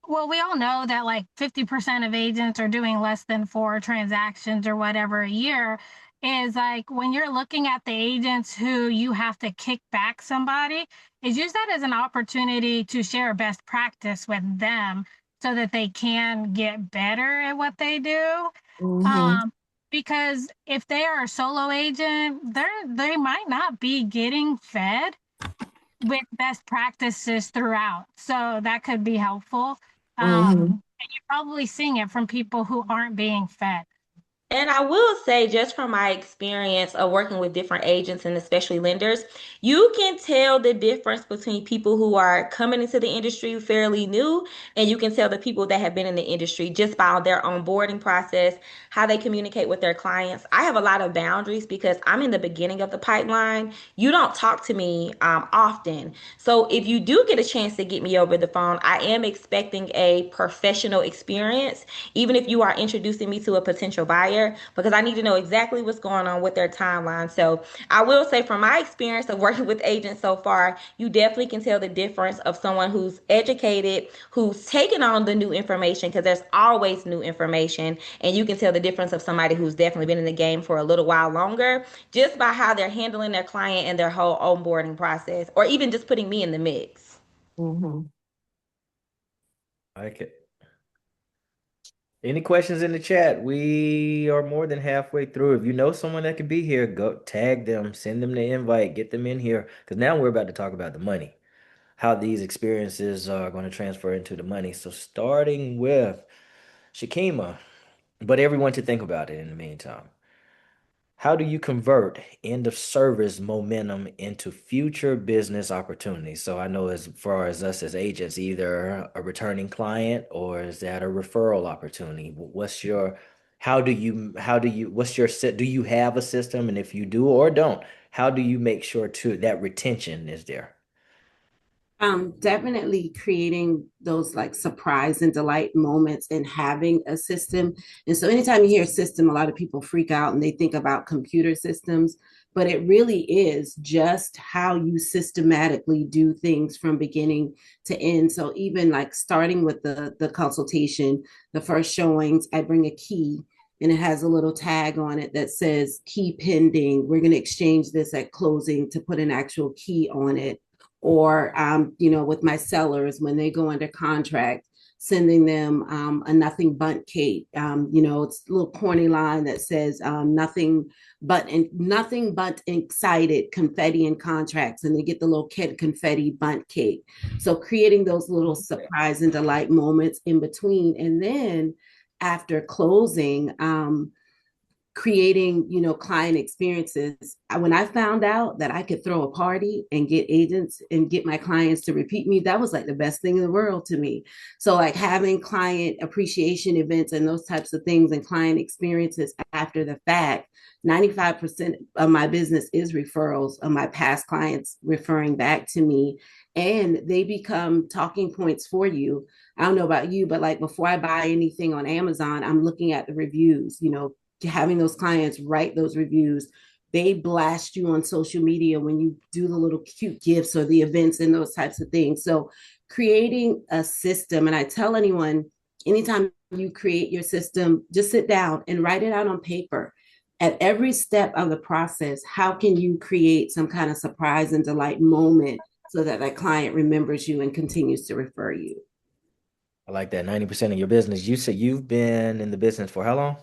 well, we all know that like 50% of agents are doing less than 4 transactions or whatever a year. Is like when you're looking at the agents who you have to kick back somebody, is use that as an opportunity to share best practice with them so that they can get better at what they do. Mm-hmm. Because if they are a solo agent, they might not be getting fed with best practices throughout. So that could be helpful. Mm-hmm. And you're probably seeing it from people who aren't being fed. And I will say, just from my experience of working with different agents and especially lenders, you can tell the difference between people who are coming into the industry fairly new, and you can tell the people that have been in the industry just by their onboarding process, how they communicate with their clients. I have a lot of boundaries because I'm in the beginning of the pipeline. You don't talk to me often. So if you do get a chance to get me over the phone, I am expecting a professional experience, even if you are introducing me to a potential buyer, because I need to know exactly what's going on with their timeline. So I will say, from my experience of working with agents so far, you definitely can tell the difference of someone who's educated, who's taken on the new information, because there's always new information. And you can tell the difference of somebody who's definitely been in the game for a little while longer, just by how they're handling their client and their whole onboarding process, or even just putting me in the mix. Mm-hmm. I like it. Any questions in the chat? We are more than halfway through. If you know someone that could be here, go tag them, send them the invite, get them in here. Because now we're about to talk about the money, how these experiences are going to transfer into the money. So starting with Shakima, but everyone to think about it in the meantime. How do you convert end of service momentum into future business opportunities? So I know as far as us as agents, either a returning client or is that a referral opportunity? What's your set? Do you have a system? And if you do or don't, how do you make sure that retention is there? Definitely creating those like surprise and delight moments and having a system. And so anytime you hear system, a lot of people freak out and they think about computer systems, but it really is just how you systematically do things from beginning to end. So even like starting with the consultation, the first showings, I bring a key and it has a little tag on it that says key pending. We're going to exchange this at closing to put an actual key on it. Or with my sellers when they go under contract, sending them a nothing but cake. It's a little corny line that says nothing but excited confetti and contracts, and they get the little kid confetti bunt cake. So creating those little surprise and delight moments in between, and then after closing, creating client experiences. When I found out that I could throw a party and get agents and get my clients to repeat me, that was like the best thing in the world to me. So like having client appreciation events and those types of things and client experiences after the fact, 95% of my business is referrals of my past clients referring back to me, and they become talking points for you. I don't know about you, but like before I buy anything on Amazon, I'm looking at the reviews, having those clients write those reviews. They blast you on social media when you do the little cute gifts or the events and those types of things. So creating a system, and I tell anyone, anytime you create your system, just sit down and write it out on paper. At every step of the process, how can you create some kind of surprise and delight moment so that that client remembers you and continues to refer you? I like that. 90% of your business. You said you've been in the business for how long?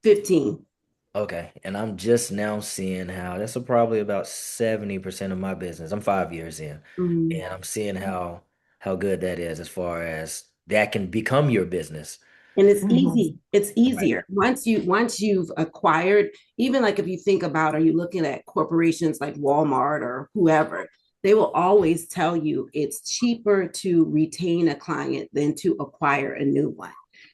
15. Okay, and I'm just now seeing how that's probably about 70% of my business. I'm 5 years in, Mm-hmm. and I'm seeing how good that is as far as that can become your business. And it's Mm-hmm. easy. It's Right. easier once you've acquired. Even like if you think about, are you looking at corporations like Walmart or whoever, they will always tell you it's cheaper to retain a client than to acquire a new one.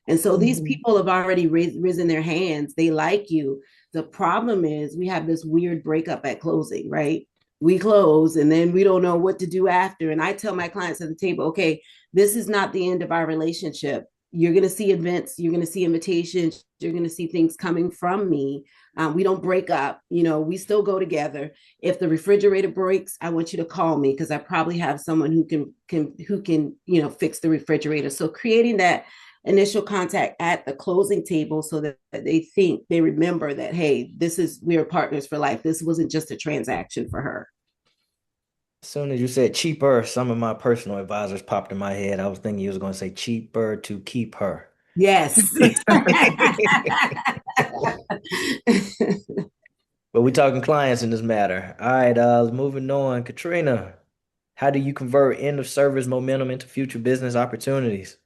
And so these Mm-hmm. people have already risen their hands. They like you. The problem is we have this weird breakup at closing, right? We close and then we don't know what to do after. And I tell my clients at the table, okay, this is not the end of our relationship. You're going to see events, you're going to see invitations, you're going to see things coming from me. We don't break up, we still go together. If the refrigerator breaks, I want you to call me because I probably have someone who can fix the refrigerator. So creating that initial contact at the closing table so that they remember that, hey, we're partners for life. This wasn't just a transaction for her. As soon as you said cheaper, some of my personal advisors popped in my head. I was thinking you was going to say cheaper to keep her. Yes. But we talking clients in this matter. All right, moving on. Katrina, how do you convert end of service momentum into future business opportunities?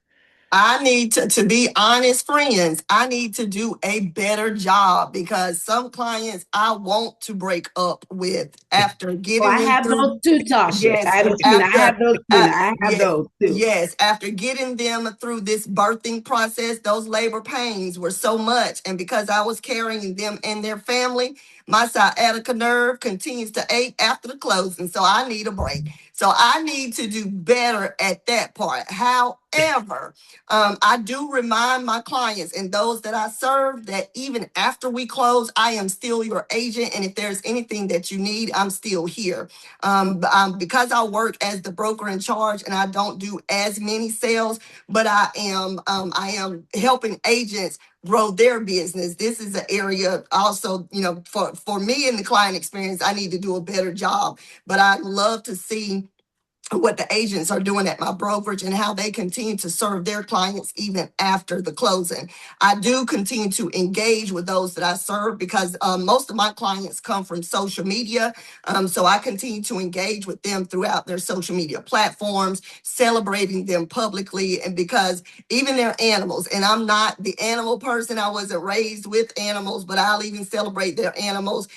I need to be honest, friends. I need to do a better job because some clients I want to break up with after Oh, getting I them have those through. too, Tasha. Yes, I have after those too. I have yeah, those too. yes, after getting them through this birthing process, those labor pains were so much, and because I was carrying them and their family, my sciatica nerve continues to ache after the closing. So I need a break. So I need to do better at that part. However, I do remind my clients and those that I serve that even after we close, I am still your agent. And if there's anything that you need, I'm still here. Because I work as the broker in charge and I don't do as many sales, but I am helping agents grow their business. This is an area also, for me in the client experience, I need to do a better job. But I'd love to see what the agents are doing at my brokerage and how they continue to serve their clients even after the closing. I do continue to engage with those that I serve because most of my clients come from social media. So I continue to engage with them throughout their social media platforms, celebrating them publicly. And because even their animals, and I'm not the animal person, I wasn't raised with animals, but I'll even celebrate their animals,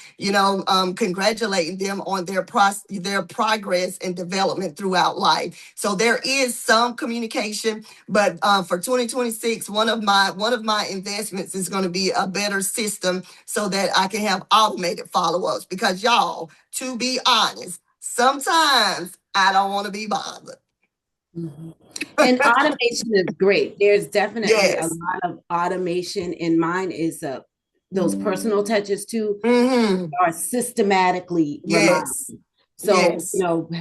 congratulating them on their progress and development throughout life. So there is some communication, but for 2026, one of my investments is going to be a better system so that I can have automated follow-ups. Because y'all, to be honest, sometimes I don't want to be bothered. Mhm. And automation is great. There's definitely a Yes. lot of automation, and mine is those personal touches too Mm-hmm. are systematically reminded. Yes. So, Yes.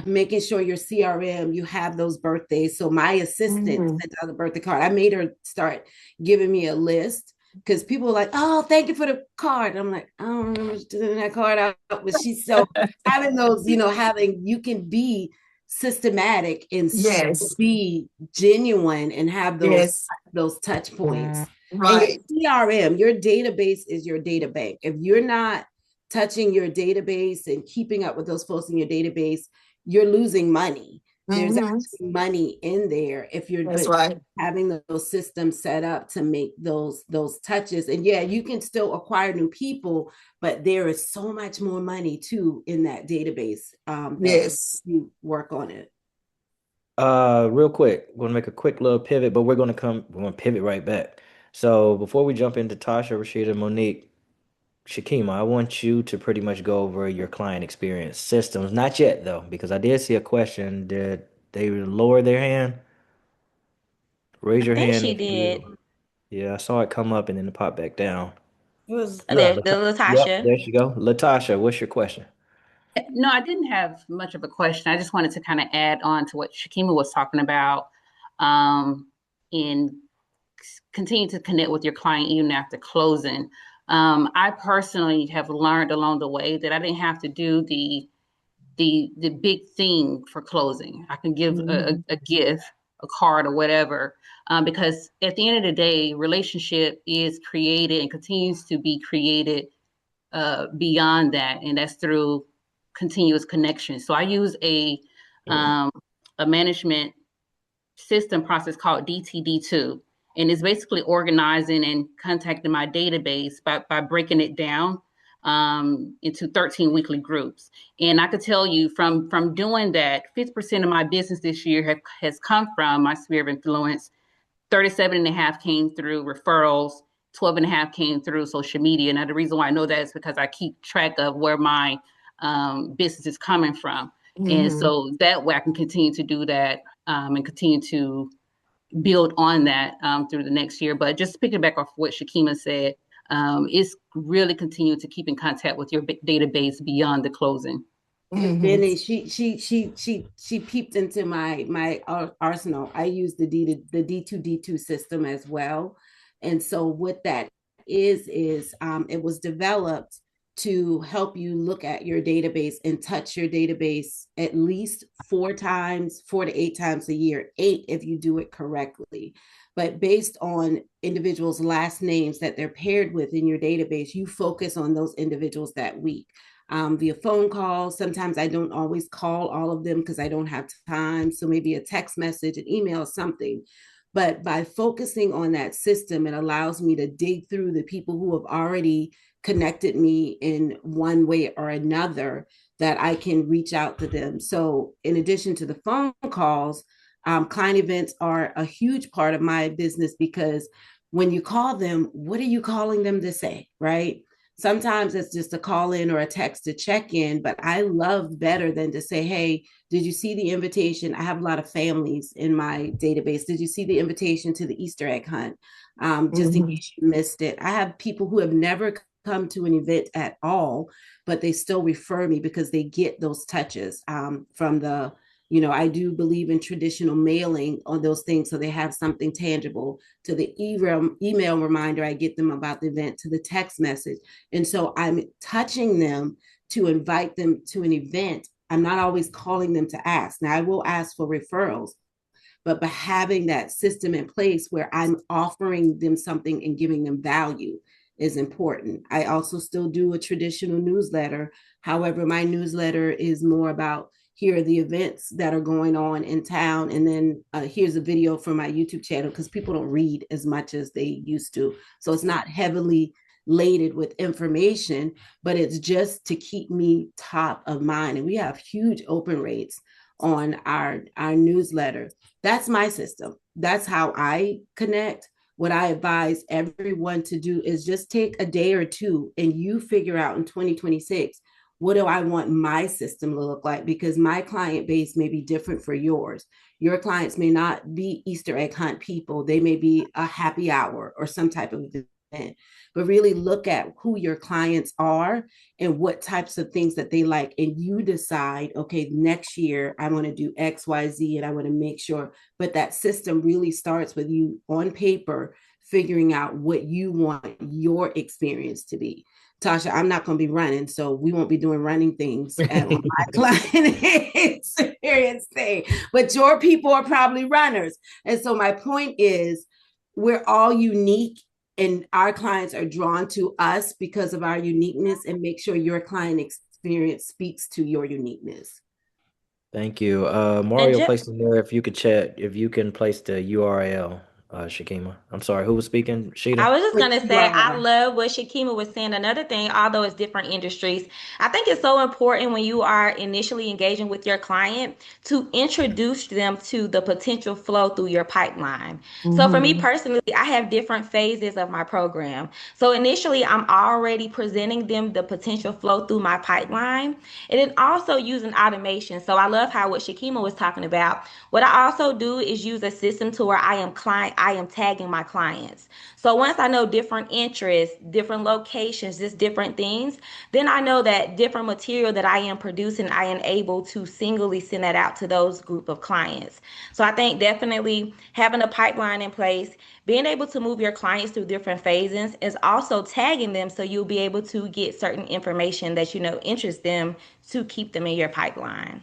making sure your CRM, you have those birthdays. So my assistant Mm-hmm. sent out a birthday card. I made her start giving me a list because people were like, oh, thank you for the card. I'm like, I don't remember doing that card out, but she's so having those, you can be systematic and Yes. be genuine and have Yes. those touch points. And your Right. CRM, your database is your data bank. If you're not touching your database and keeping up with those folks in your database, you're losing money. There's Mm-hmm. actually money in there if you're That's but right. having those systems set up to make those touches. And yeah, you can still acquire new people, but there is so much more money too in that database that Yes. you work on it. Real quick, we're gonna make a quick little pivot, but we're gonna pivot right back. So before we jump into Tasha, Rashida, Monique, Shakima, I want you to pretty much go over your client experience systems. Not yet though, because I did see a question. Did they lower their hand? Raise I your think hand she if did. you. Yeah, I saw it come up and then it popped back down. It was Oh, there's the Yep, Latasha. there she go. Latasha, what's your question? no, I didn't have much of a question. I just wanted to kind of add on to what Shakima was talking about, and continue to connect with your client even after closing. I personally have learned along the way that I didn't have to do the big thing for closing. I can give a gift, a card, or whatever, because at the end of the day, relationship is created and continues to be created beyond that, and that's through continuous connection. So I use a management system process called DTD2, and it's basically organizing and contacting my database by breaking it down into 13 weekly groups. And I could tell you from doing that, 50% of my business this year has come from my sphere of influence. 37 and a half came through referrals, 12 and a half came through social media. Now, the reason why I know that is because I keep track of where my business is coming from. And Mm-hmm. so that way I can continue to do that and continue to build on that through the next year. But just picking back off what Shakima said, it's really continue to keep in contact with your database beyond the closing. And Mm-hmm. Benny, she peeped into my arsenal. I use the D2D2 system as well. And so what that is it was developed to help you look at your database and touch your database at least 4 times, 4 to 8 times a year, 8 if you do it correctly. But based on individuals' last names that they're paired with in your database, you focus on those individuals that week. Via phone calls. Sometimes I don't always call all of them because I don't have time. So maybe a text message, an email, something. But by focusing on that system, it allows me to dig through the people who have already connected me in one way or another, that I can reach out to them. So in addition to the phone calls, client events are a huge part of my business, because when you call them, what are you calling them to say, right? Sometimes it's just a call in or a text to check in, but I love better than to say, hey, did you see the invitation? I have a lot of families in my database. Did you see the invitation to the Easter egg hunt? Just in case you missed it. I have people who have never come to an event at all, but they still refer me because they get those touches from the, I do believe in traditional mailing on those things, so they have something tangible, to the email reminder I get them about the event, to the text message. And so I'm touching them to invite them to an event. I'm not always calling them to ask. Now, I will ask for referrals, but by having that system in place where I'm offering them something and giving them value is important. I also still do a traditional newsletter. However, my newsletter is more about, here are the events that are going on in town. And then here's a video for my YouTube channel, because people don't read as much as they used to. So it's not heavily laden with information, but it's just to keep me top of mind. And we have huge open rates on our newsletter. That's my system. That's how I connect. What I advise everyone to do is just take a day or two and you figure out in 2026, what do I want my system to look like? Because my client base may be different for yours. Your clients may not be Easter egg hunt people. They may be a happy hour or some type of event. But really look at who your clients are and what types of things that they like. And you decide, okay, next year I want to do X, Y, Z, and I want to make sure. But that system really starts with you on paper, figuring out what you want your experience to be. Tasha, I'm not going to be running, so we won't be doing running things at my client experience thing. But your people are probably runners. And so my point is, we're all unique, and our clients are drawn to us because of our uniqueness, and make sure your client experience speaks to your uniqueness. Thank you. And Mario just, placed in there, if you could chat, if you can place the URL, Shakima. I'm sorry, who was speaking? I Sheeta? was just Which gonna you say, I are. love what Shakima was saying. Another thing, although it's different industries, I think it's so important when you are initially engaging with your client to introduce them to the potential flow through your pipeline. So for me personally, I have different phases of my program. So initially, I'm already presenting them the potential flow through my pipeline, and then also using automation. So I love how what Shakima was talking about. What I also do is use a system to where I am tagging my clients. So once I know different interests, different locations, just different things, then I know that different material that I am producing, I am able to singly send that out to those group of clients. So I think definitely having a pipeline in place, being able to move your clients through different phases, is also tagging them so you'll be able to get certain information that you know interests them to keep them in your pipeline.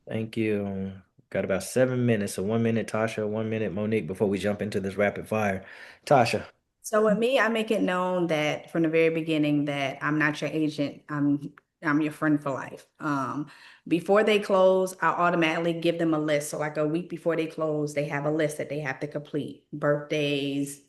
Thank you. Got about 7 minutes. So 1 minute, Tasha, 1 minute, Monique, before we jump into this rapid fire. Tasha. So with me, I make it known that from the very beginning that I'm not your agent. I'm your friend for life. Before they close, I automatically give them a list. So like a week before they close, they have a list that they have to complete. Birthdays,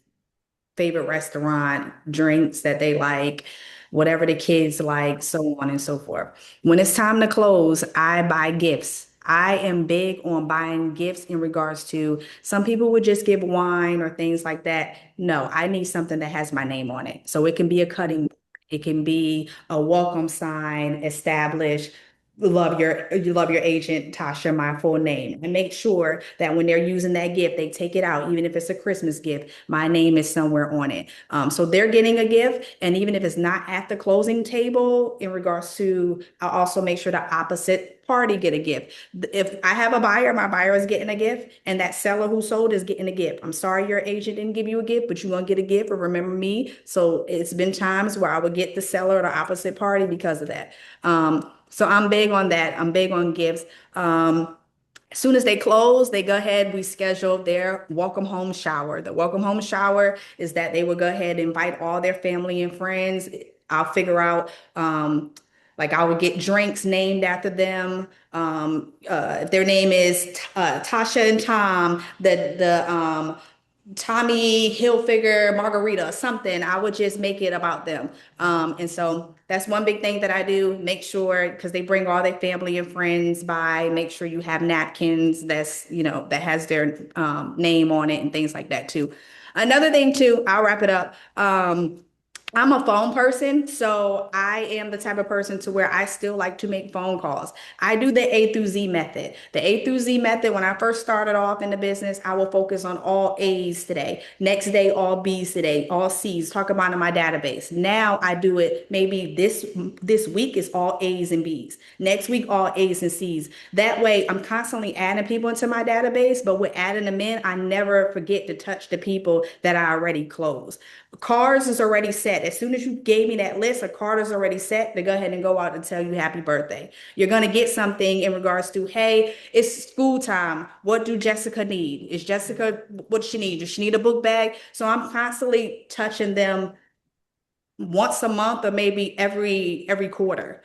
favorite restaurant, drinks that they like, whatever the kids like, so on and so forth. When it's time to close, I buy gifts. I am big on buying gifts in regards to, some people would just give wine or things like that. No, I need something that has my name on it. So it can be a cutting board, it can be a welcome sign, established, you love your agent, Tasha, my full name. And make sure that when they're using that gift, they take it out, even if it's a Christmas gift, my name is somewhere on it. So they're getting a gift. And even if it's not at the closing table, in regards to, I'll also make sure the opposite party get a gift. If I have a buyer, my buyer is getting a gift, and that seller who sold is getting a gift. I'm sorry your agent didn't give you a gift, but you're gonna get a gift or remember me. So it's been times where I would get the seller or the opposite party because of that. So I'm big on that. I'm big on gifts. As soon as they close, they go ahead, we schedule their welcome home shower. The welcome home shower is that they will go ahead and invite all their family and friends. I'll figure out, like I would get drinks named after them. If their name is Tasha and Tom, the Tommy Hilfiger margarita or something, I would just make it about them. And so that's one big thing that I do. Make sure, because they bring all their family and friends by, make sure you have napkins that's, that has their name on it and things like that too. Another thing too, I'll wrap it up. I'm a phone person, so I am the type of person to where I still like to make phone calls. I do the A through Z method. The A through Z method, when I first started off in the business, I will focus on all A's today. Next day, all B's today, all C's, talk about in my database. Now I do it maybe this week is all A's and B's. Next week, all A's and C's. That way, I'm constantly adding people into my database, but with adding them in, I never forget to touch the people that I already closed. Cards is already set. As soon as you gave me that list, a card is already set to go ahead and go out and tell you happy birthday. You're going to get something in regards to, hey, it's school time. What do Jessica need? Is Jessica, what does she need? Does she need a book bag? So I'm constantly touching them once a month or maybe every quarter.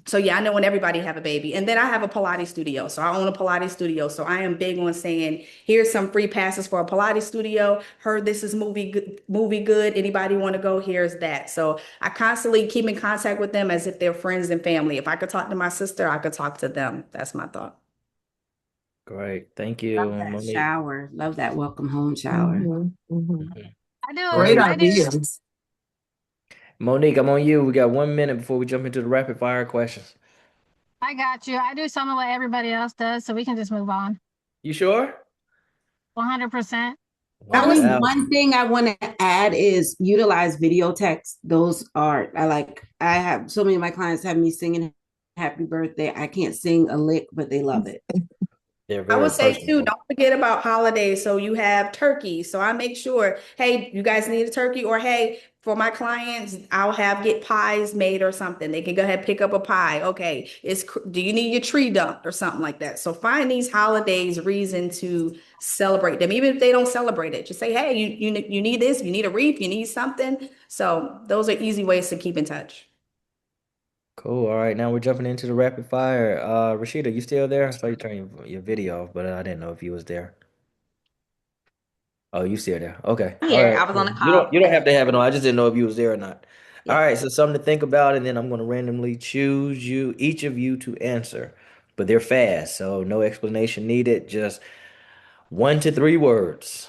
So yeah, I know when everybody have a baby. And then I have a Pilates studio. So I own a Pilates studio. So I am big on saying, here's some free passes for a Pilates studio. Heard this is movie good. Anybody want to go? Here's that. So I constantly keep in contact with them as if they're friends and family. If I could talk to my sister, I could talk to them. That's my thought. Great. Thank Love you, that Monique. shower. Love that welcome home shower. Mhm, mhm. Mhm. Great Monique, ideas. Monique, I'm on you. We got 1 minute before we jump into the rapid fire questions. I got you. I do something like everybody else does, so we can just move on. You sure? 100%. Only 1,000. one thing I want to add is utilize video text. Those are, I have so many of my clients have me singing happy birthday. I can't sing a lick, but they love it. They're I very would say too, personable. don't forget about holidays. So you have turkey. So I make sure, hey, you guys need a turkey, or hey, for my clients, I'll get pies made or something. They can go ahead and pick up a pie. Okay, do you need your tree dumped or something like that? So find these holidays reason to celebrate them, even if they don't celebrate it. Just say, hey, you need this, you need a wreath, you need something. So those are easy ways to keep in touch. Cool. All right, now we're jumping into the rapid fire. Rashida, you still there? I saw you turn your video off, but I didn't know if you was there. Oh, you still there? Okay. I'm All here. right. I was on the You call. don't have to have it on. I just didn't know if you was there or not. All Yeah. right. So something to think about, and then I'm going to randomly choose each of you to answer, but they're fast, so no explanation needed. Just 1 to 3 words.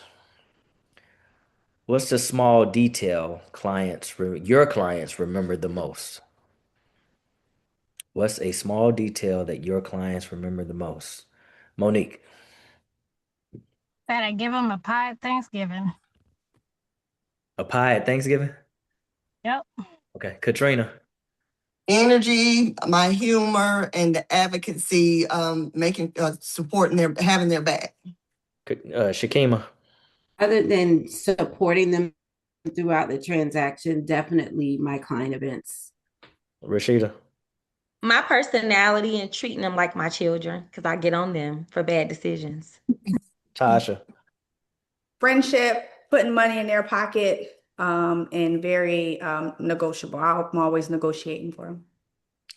What's the small detail your clients remember the most? What's a small detail that your clients remember the most? Monique, That I give them a pie at Thanksgiving. a pie at Thanksgiving? Yep. Okay. Katrina, Energy, my humor, and the advocacy, making, supporting having their back. Shakima, Other than supporting them throughout the transaction, definitely my client events. Rashida, My personality and treating them like my children because I get on them for bad decisions. Tasha, Friendship, putting money in their pocket, and very negotiable. I'm always negotiating for them.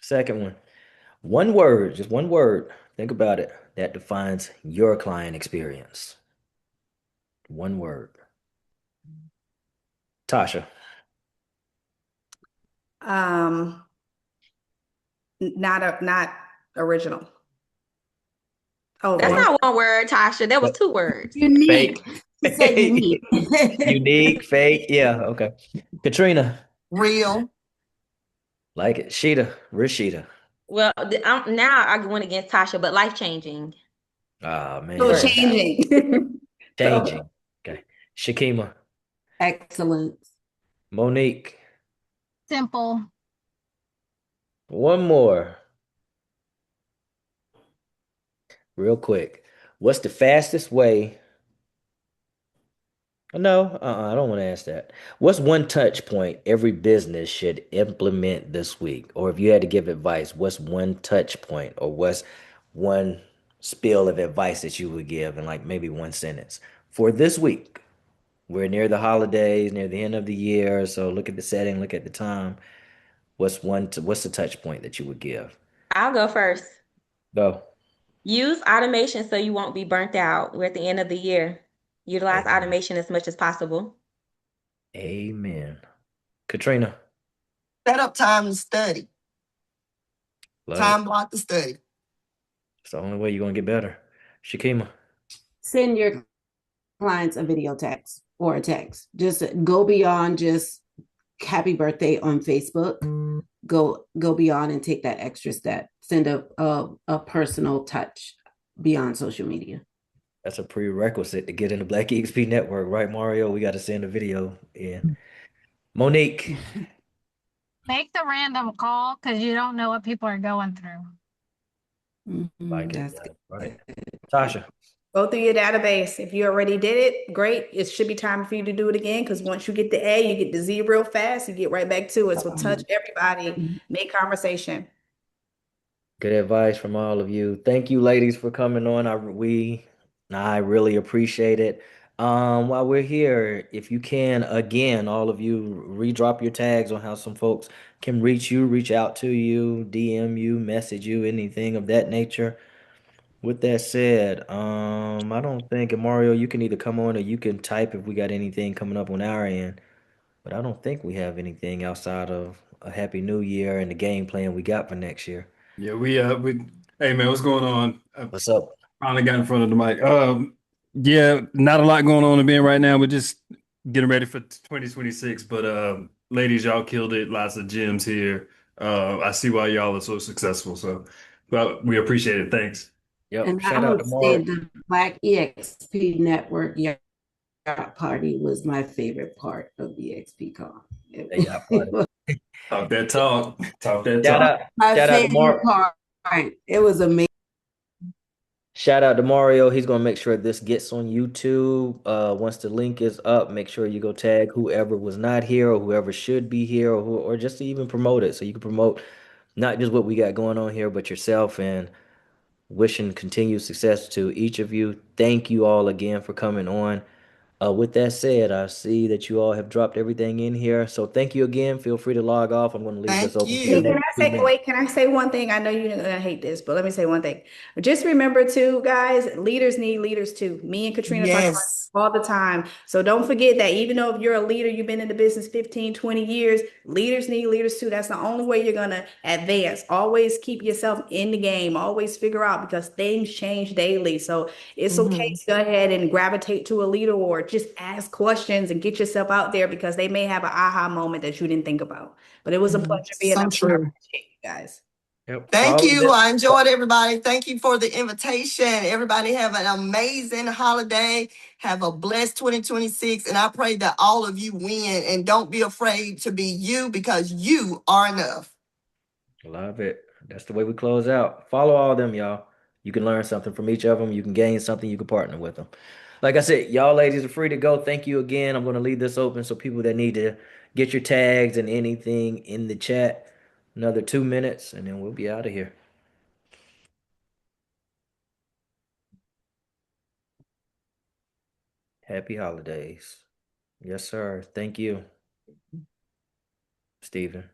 second one. One word, just one word. Think about it. That defines your client experience. One word. Tasha, Um, not original. Oh, That's fake, one. not one word, Tasha. That was but 2 words. Unique. fake, She said unique. unique, fake. Yeah, okay. Katrina, Real. like it. Rashida. Well, now I went against Tasha, but life changing Ah So words man, though. changing. So changing. Okay. Shakima, Excellence. Monique. Simple. One more. real quick. What's the fastest way? No, I don't want to ask that. What's one touch point every business should implement this week? Or if you had to give advice, what's one touch point or what's one spill of advice that you would give in like maybe one sentence for this week? We're near the holidays, near the end of the year, so look at the setting, look at the time. What's the touch point that you would give? I'll go first. Go. Use automation so you won't be burnt out. We're at the end of the year. Utilize Amen. automation as much as possible. Amen. Katrina, Set up time to study, love it. time block to study. It's the only way you're gonna get better. Shakima. Send your clients a video text or a text. Just go beyond just happy birthday on Facebook. Go beyond and take that extra step. Send a personal touch beyond social media. That's a prerequisite to get in the Black EXP network, right, Mario? We got to send a video in. Monique. Make the random call because you don't know what people are going through. Like it. That's Yeah, right. good. Tasha. Go through your database. If you already did it, great. It should be time for you to do it again because once you get the A, you get the Z real fast. You get right back to it. So touch everybody, make conversation. Good advice from all of you. Thank you, ladies, for coming on. I really appreciate it. While we're here, if you can, again, all of you, redrop your tags on how some folks can reach you, reach out to you, DM you, message you, anything of that nature. With that said, I don't think, and Mario, you can either come on or you can type if we got anything coming up on our end. But I don't think we have anything outside of a Happy New Year and the game plan we got for next year. Yeah, we hey man, what's going on? I What's up? finally got in front of the mic. Yeah, not a lot going on in Ben right now. We're just getting ready for 2026. But ladies, y'all killed it. Lots of gems here. I see why y'all are so successful. So well, we appreciate it. Thanks. Yep. And I Shout out would to say Mario. the Black EXP Network yacht party was my favorite part of the EXP Con. Hey, y'all party. Talk that talk. Talk that Shout talk. out. My Shout out to favorite Mar. part. It was amazing. Shout out to Mario. He's gonna make sure this gets on YouTube. Once the link is up, make sure you go tag whoever was not here or whoever should be here or just to even promote it. So you can promote not just what we got going on here, but yourself and wishing continued success to each of you. Thank you all again for coming on. With that said, I see that you all have dropped everything in here. So thank you again. Feel free to log off. I'm going to leave this Thank open for the Hey, you. can next I say, 2 minutes. wait, can I say one thing? I know you're gonna hate this, but let me say one thing. Just remember too, guys, leaders need leaders too. Me and Katrina talk about Yes. this all the time. So don't forget that even though if you're a leader, you've been in the business 15, 20 years, leaders need leaders too. That's the only way you're gonna advance. Always keep yourself in the game. Always figure out because things change daily. So it's okay Mhm. to go ahead and gravitate to a leader or just ask questions and get yourself out there because they may have an aha moment that you didn't think about. But it was a pleasure being So up here. I true. appreciate you guys. Yep. Thank Follow you. that. I enjoyed everybody. Thank you for the invitation. Everybody have an amazing holiday. Have a blessed 2026. And I pray that all of you win and don't be afraid to be you because you are enough. Love it. That's the way we close out. Follow all of them, y'all. You can learn something from each of them. You can gain something. You can partner with them. Like I said, y'all ladies are free to go. Thank you again. I'm going to leave this open so people that need to get your tags and anything in the chat. Another 2 minutes, and then we'll be out of here. Happy holidays. Yes, sir. Thank you, Stephen.